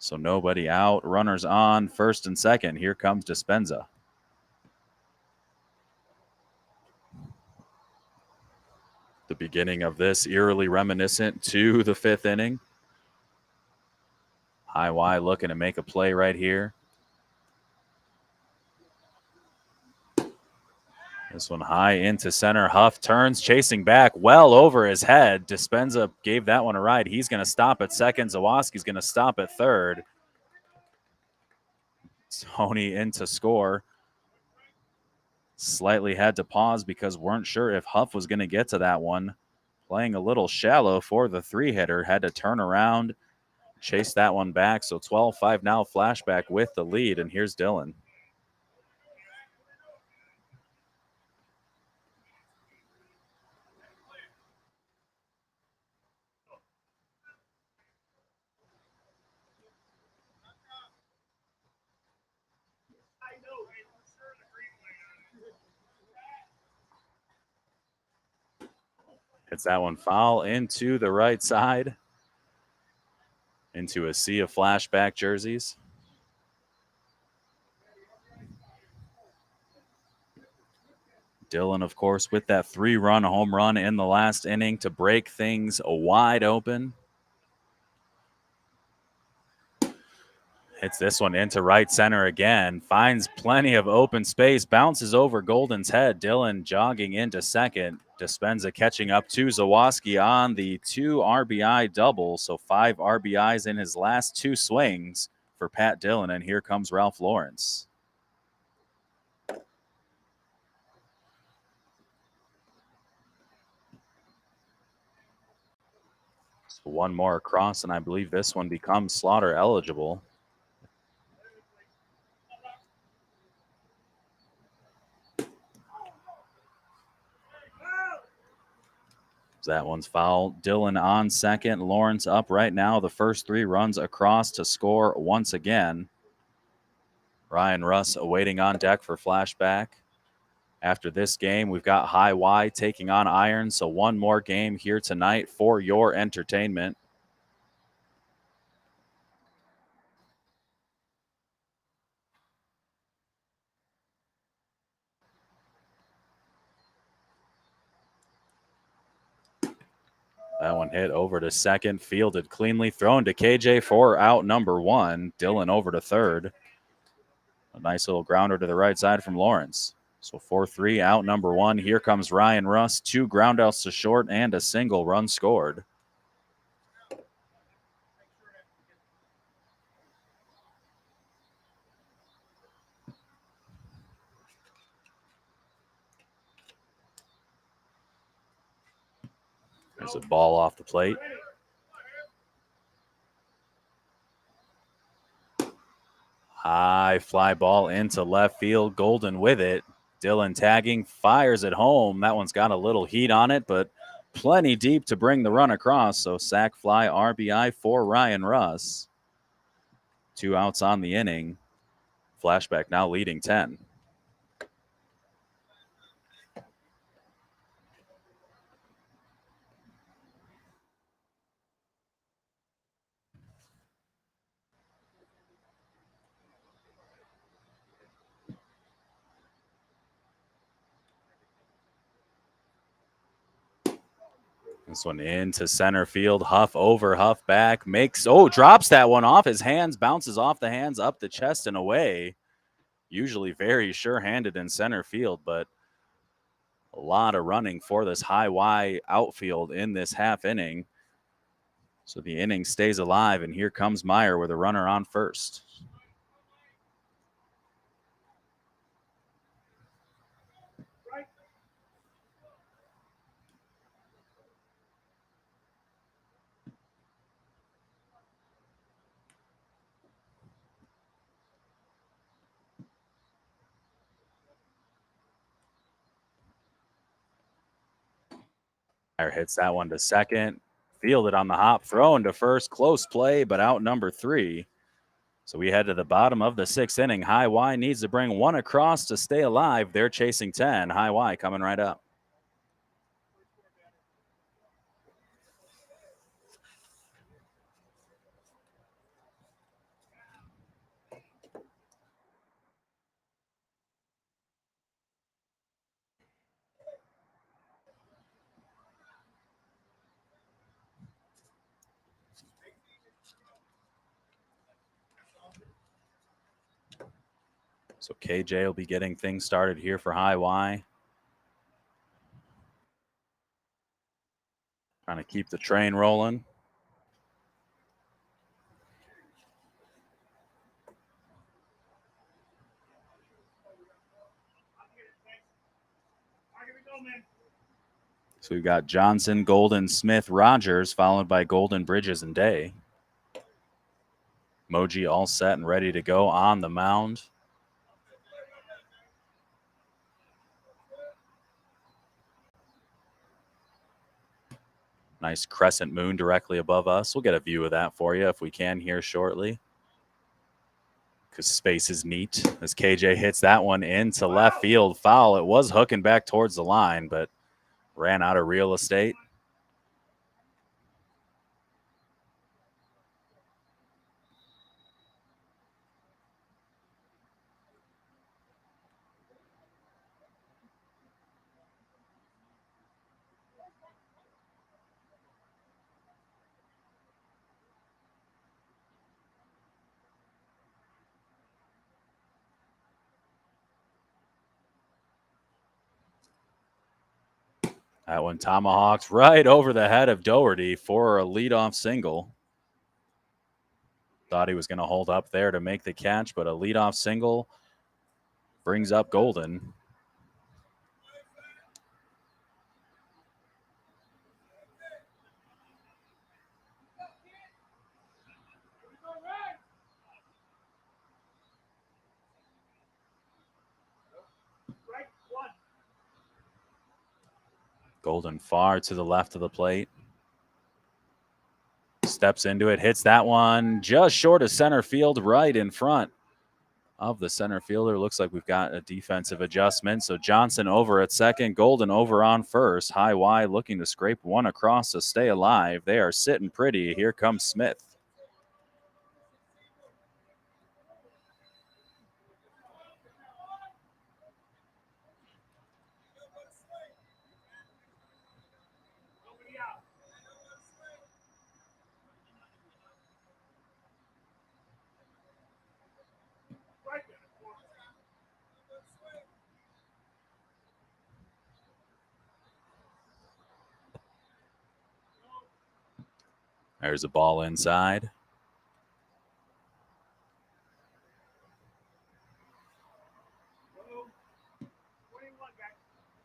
So nobody out. Runners on first and second. Here comes Dispenza. The beginning of this eerily reminiscent to the 5th inning. High Y looking to make a play right here. This one high into center. Huff turns, chasing back, well over his head. Dispenza gave that one a ride. He's going to stop at second. Zawoski's going to stop at third. Tony in to score. Slightly had to pause because weren't sure if Huff was going to get to that one. Playing a little shallow for the 3-hitter. Had to turn around, chase that one back. So 12-5 now, Flashback with the lead. And here's Dylan. Hits that one foul into the right side, into a sea of Flashback jerseys. Dylan, of course, with that 3-run home run in the last inning to break things wide open. Hits this one into right center again. Finds plenty of open space. Bounces over Golden's head. Dylan jogging into second. Dispenza catching up to Zawoski on the 2 RBI double. So 5 RBIs in his last 2 swings for Pat Dylan. And here comes Ralph Lawrence. So one more across, and I believe this one becomes slaughter eligible. That one's foul. Dylan on second. Lawrence up right now. The first 3 runs across to score once again. Ryan Russ awaiting on deck for Flashback. After this game, we've got High Y taking on Iron. So one more game here tonight for your entertainment. That one hit over to second, fielded cleanly, thrown to KJ for out number 1. Dylan over to third. A nice little grounder to the right side from Lawrence. So 4-3, out number 1. Here comes Ryan Russ. 2 groundouts to short and a single run scored. There's a ball off the plate. High fly ball into left field. Golden with it. Dylan tagging, fires it home. That one's got a little heat on it, but plenty deep to bring the run across. So sac fly RBI for Ryan Russ. 2 outs on the inning. Flashback now leading 10. This one into center field. Huff over, Huff back. Drops that one off his hands, bounces off the hands, up the chest and away. Usually very sure-handed in center field, but a lot of running for this high Y outfield in this half inning. So the inning stays alive, and here comes Meyer with a runner on first. Meyer hits that one to second. Fielded on the hop, thrown to first. Close play, but out number 3. So we head to the bottom of the 6th inning. High Y needs to bring one across to stay alive. They're chasing 10. High Y coming right up. So KJ will be getting things started here for High Y. Trying to keep the train rolling. So we've got Johnson, Golden, Smith, Rogers, followed by Golden, Bridges, and Day. Moji all set and ready to go on the mound. Nice crescent moon directly above us. We'll get a view of that for you if we can here shortly, because space is neat. As KJ hits that one into left field, foul. It was hooking back towards the line, but ran out of real estate. That one tomahawks right over the head of Doherty for a leadoff single. Thought he was going to hold up there to make the catch, but a leadoff single brings up Golden. Golden far to the left of the plate. Steps into it, hits that one just short of center field, right in front of the center fielder. Looks like we've got a defensive adjustment. So Johnson over at second, Golden over on first. High Y looking to scrape one across to stay alive. They are sitting pretty. Here comes Smith. There's a ball inside.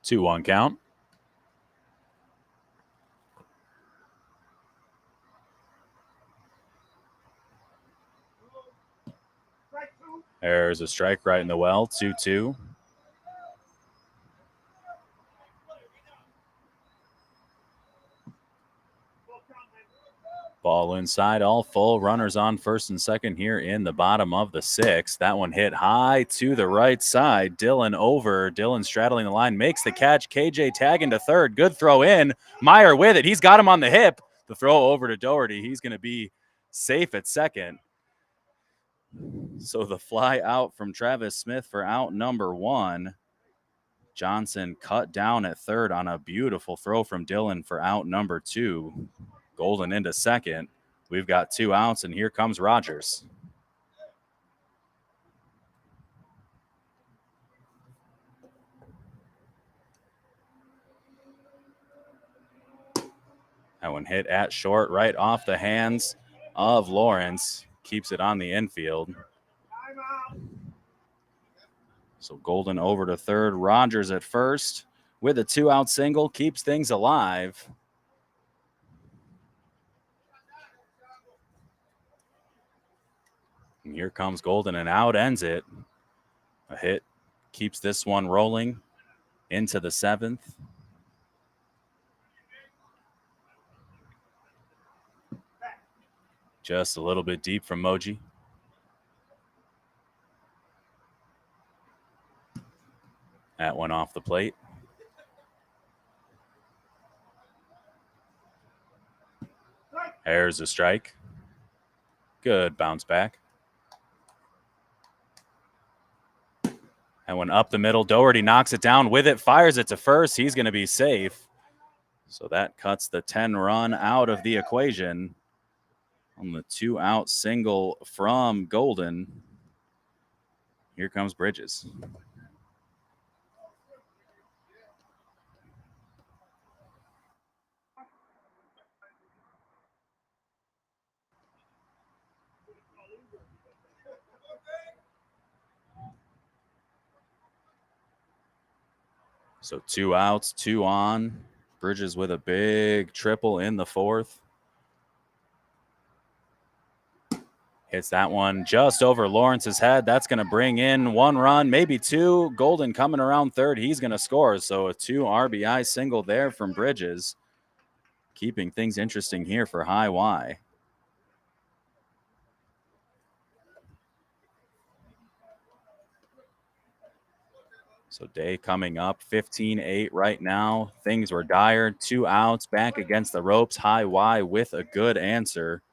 2-1 count. There's a strike right in the well. 2-2. Ball inside, all full. Runners on first and second here in the bottom of the 6th. That one hit high to the right side. Dillon over. Dillon straddling the line, makes the catch. KJ tagging to third. Good throw in. Meyer with it. He's got him on the hip. The throw over to Doherty. He's going to be safe at second. So the fly out from Travis Smith for out number 1. Johnson cut down at third on a beautiful throw from Dillon for out number 2. Golden into second. We've got 2 outs, and here comes Rogers. That one hit at short, right off the hands of Lawrence. Keeps it on the infield. So Golden over to third. Rogers at first with a 2-out single. Keeps things alive. And here comes Golden, and out ends it. A hit keeps this one rolling into the 7th. Just a little bit deep from Moji. That one off the plate. There's a strike. Good bounce back. That one up the middle. Doherty knocks it down with it, fires it to first. He's going to be safe. So that cuts the 10-run out of the equation on the 2-out single from Golden. Here comes Bridges. So 2 outs, 2 on. Bridges with a big triple in the 4th. Hits that one just over Lawrence's head. That's going to bring in 1 run, maybe 2. Golden coming around third. He's going to score. So a 2 RBI single there from Bridges. Keeping things interesting here for High Y. So Day coming up, 15-8 right now. Things were dire. 2 outs, back against the ropes. High Y with a good answer.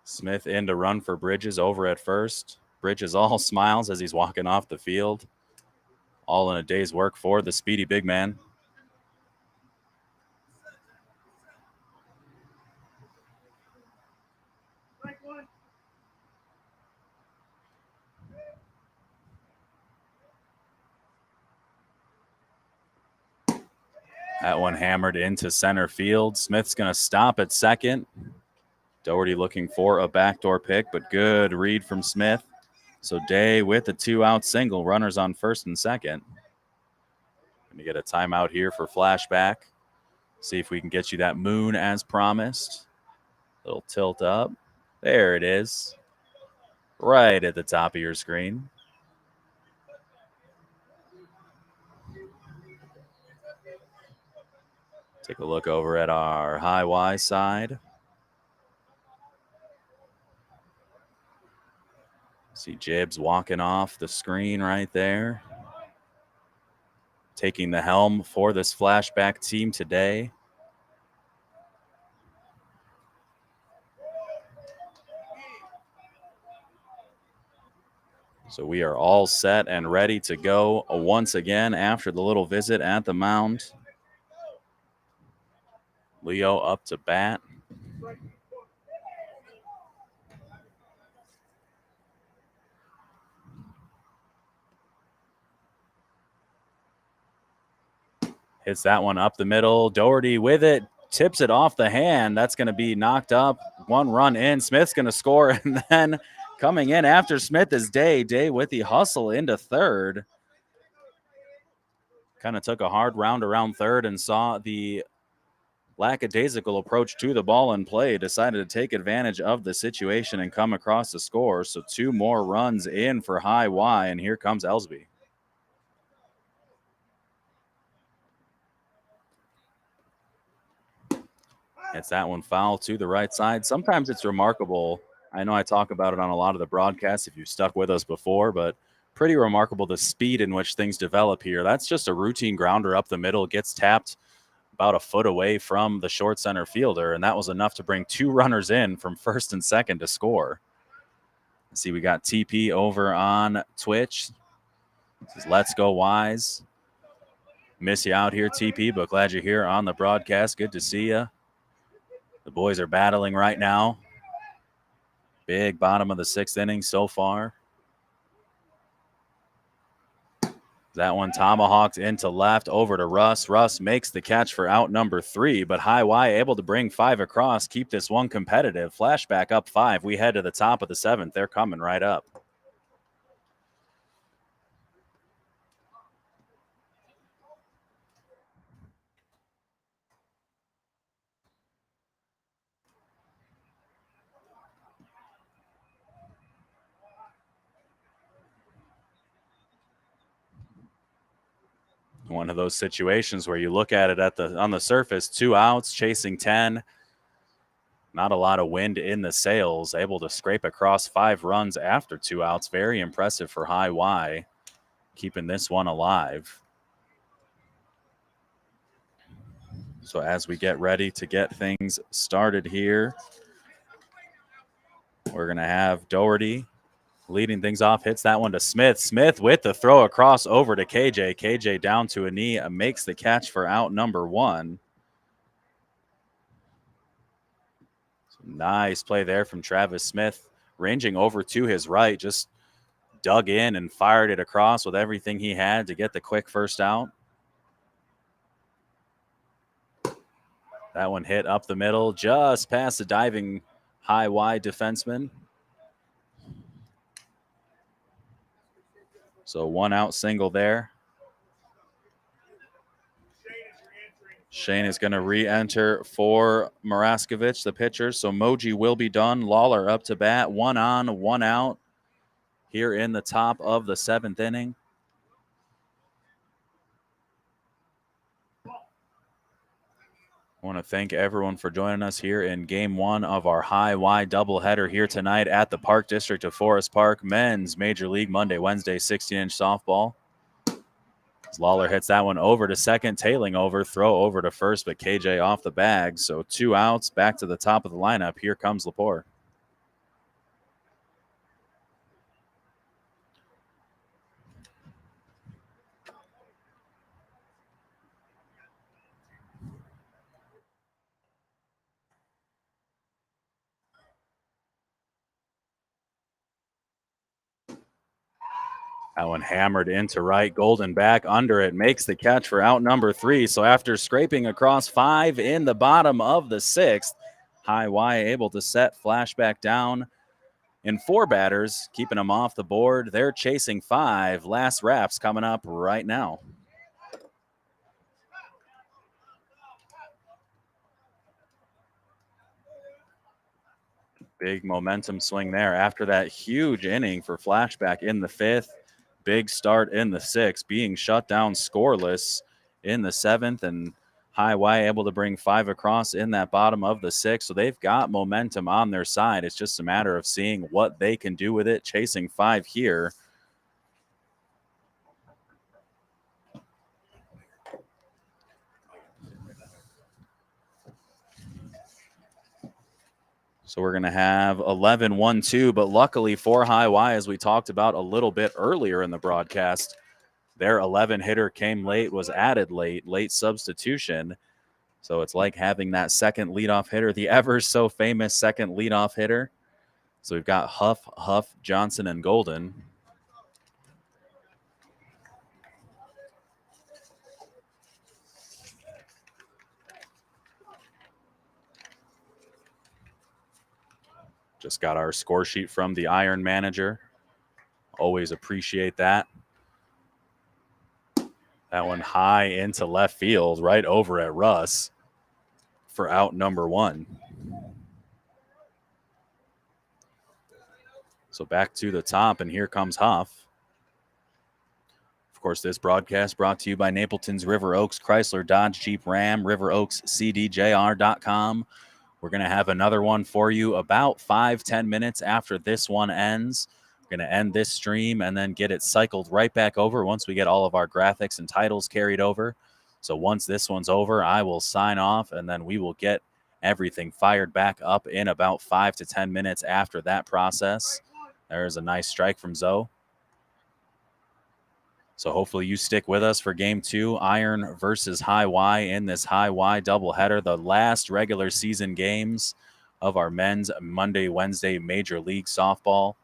Smith in to run for Bridges over at first. Bridges all smiles as he's walking off the field. All in a day's work for the speedy big man. That one hammered into center field. Smith's going to stop at second. Doherty looking for a backdoor pick, but good read from Smith. So Day with a 2-out single. Runners on first and second. Going to get a timeout here for Flashback. See if we can get you that moon as promised. Little tilt up. There it is. Right at the top of your screen. Take a look over at our High Y side. See Jibbs walking off the screen right there. Taking the helm for this Flashback team today. So we are all set and ready to go once again after the little visit at the mound. Leo up to bat. Hits that one up the middle. Doherty with it. Tips it off the hand. That's going to be knocked up. 1 run in. Smith's going to score. And then coming in after Smith is Day. Day with the hustle into third. Kind of took a hard round around third and saw the lackadaisical approach to the ball in play. Decided to take advantage of the situation and come across the score. So 2 more runs in for High Y. And here comes Ellsby. It's that one foul to the right side. Sometimes it's remarkable. I know I talk about it on a lot of the broadcasts if you've stuck with us before, but pretty remarkable the speed in which things develop here. That's just a routine grounder up the middle, gets tapped about a foot away from the short center fielder, and that was enough to bring 2 runners in from first and second to score. Let's see, we got TP over on Twitch. This is Let's Go Wise. Miss you out here, TP, but glad you're here on the broadcast. Good to see you. The boys are battling right now. Big bottom of the 6th inning so far. That one tomahawked into left, over to Russ. Russ makes the catch for out number 3, but High Y able to bring 5 across, keep this one competitive. Flashback up 5. We head to the top of the 7th. They're coming right up. One of those situations where you look at it on the surface, 2 outs, chasing 10. Not a lot of wind in the sails, able to scrape across 5 runs after 2 outs. Very impressive for High Y, keeping this one alive. So as we get ready to get things started here, we're going to have Doherty leading things off, hits that one to Smith. Smith with the throw across over to KJ. KJ down to a knee, makes the catch for out number 1. Nice play there from Travis Smith, ranging over to his right, just dug in and fired it across with everything he had to get the quick first out. That one hit up the middle, just past the diving High Y defenseman. So 1 out single there. Shane is going to re-enter for Maraskovic, the pitcher. So Moji will be done. Lawler up to bat. 1 on, 1 out here in the top of the 7th inning. I want to thank everyone for joining us here in Game 1 of our High Y doubleheader here tonight at the Park District of Forest Park. Men's Major League Monday, Wednesday, 16-inch softball. As Lawler hits that one over to second, tailing over, throw over to first, but KJ off the bag. So 2 outs, back to the top of the lineup. Here comes Lepore. That one hammered into right. Golden back under it. Makes the catch for out number 3. So after scraping across 5 in the bottom of the 6th, High Y able to set Flashback down in 4 batters, keeping them off the board. They're chasing 5. Last wraps coming up right now. Big momentum swing there after that huge inning for Flashback in the 5th. Big start in the 6th, being shut down scoreless in the 7th, and High Y able to bring 5 across in that bottom of the 6th. So they've got momentum on their side. It's just a matter of seeing what they can do with it, chasing 5 here. So we're going to have 11-1-2, but luckily for High Y, as we talked about a little bit earlier in the broadcast, their 11 hitter came late, was added late substitution. So it's like having that second leadoff hitter, the ever so famous second leadoff hitter. So we've got Huff, Johnson, and Golden. Just got our score sheet from the Iron Manager. Always appreciate that. That one high into left field, right over at Russ for out number 1. So back to the top, and here comes Huff. Of course, this broadcast brought to you by Napleton's River Oaks Chrysler Dodge Jeep Ram, riveroakscdjr.com. We're going to have another one for you about 5-10 minutes after this one ends. We're going to end this stream and then get it cycled right back over once we get all of our graphics and titles carried over. So once this one's over, I will sign off, and then we will get everything fired back up in about 5 to 10 minutes after that process. There's a nice strike from Zoe. So hopefully you stick with us for game 2, Iron versus High Y in this High Y doubleheader, the last regular season games of our men's Monday, Wednesday Major League Softball.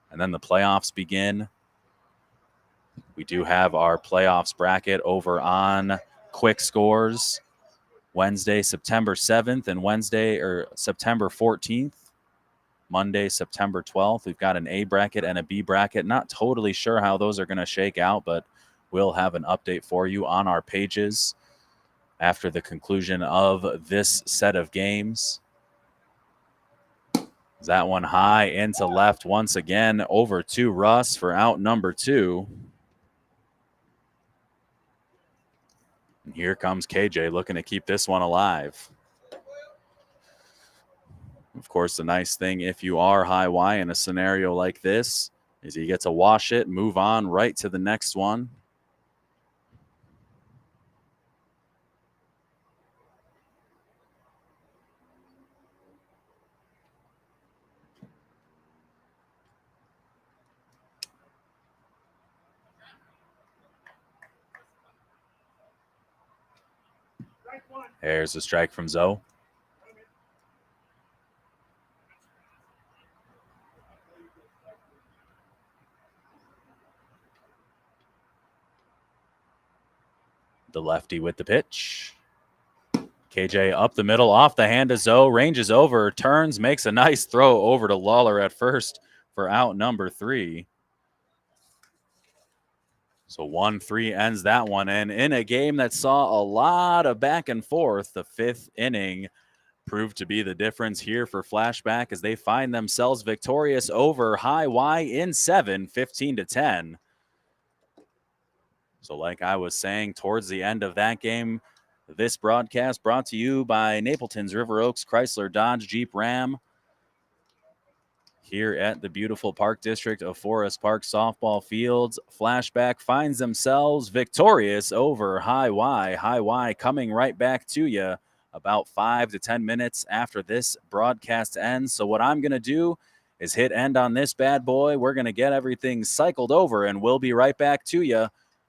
And then the playoffs begin. We do have our playoffs bracket over on Quick Scores Wednesday, September 7th, and September 14th. Monday, September 12th. We've got an A bracket and a B bracket. Not totally sure how those are going to shake out, but we'll have an update for you on our pages after the conclusion of this set of games. That one high into left once again, over to Russ for out number 2. And here comes KJ looking to keep this one alive. Of course, the nice thing if you are High Y in a scenario like this is you get to wash it, move on right to the next one. There's a strike from Zoe. The lefty with the pitch. KJ up the middle, off the hand of Zoe, ranges over, turns, makes a nice throw over to Lawler at first for out number 3. So 1-3 ends that one. And in a game that saw a lot of back and forth, the 5th inning proved to be the difference here for Flashback as they find themselves victorious over High Y in 7, 15-10. So like I was saying, towards the end of that game, this broadcast brought to you by Napleton's River Oaks Chrysler Dodge Jeep Ram here at the beautiful Park District of Forest Park softball fields. Flashback finds themselves victorious over High Y. High Y coming right back to you about 5 to 10 minutes after this broadcast ends. So what I'm going to do is hit end on this bad boy. We're going to get everything cycled over, and we'll be right back to you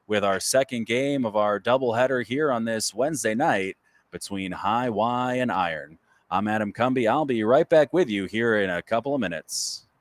with our second game of our doubleheader here on this Wednesday night between High Y and Iron. I'm Adam Cumby. I'll be right back with you here in a couple of minutes.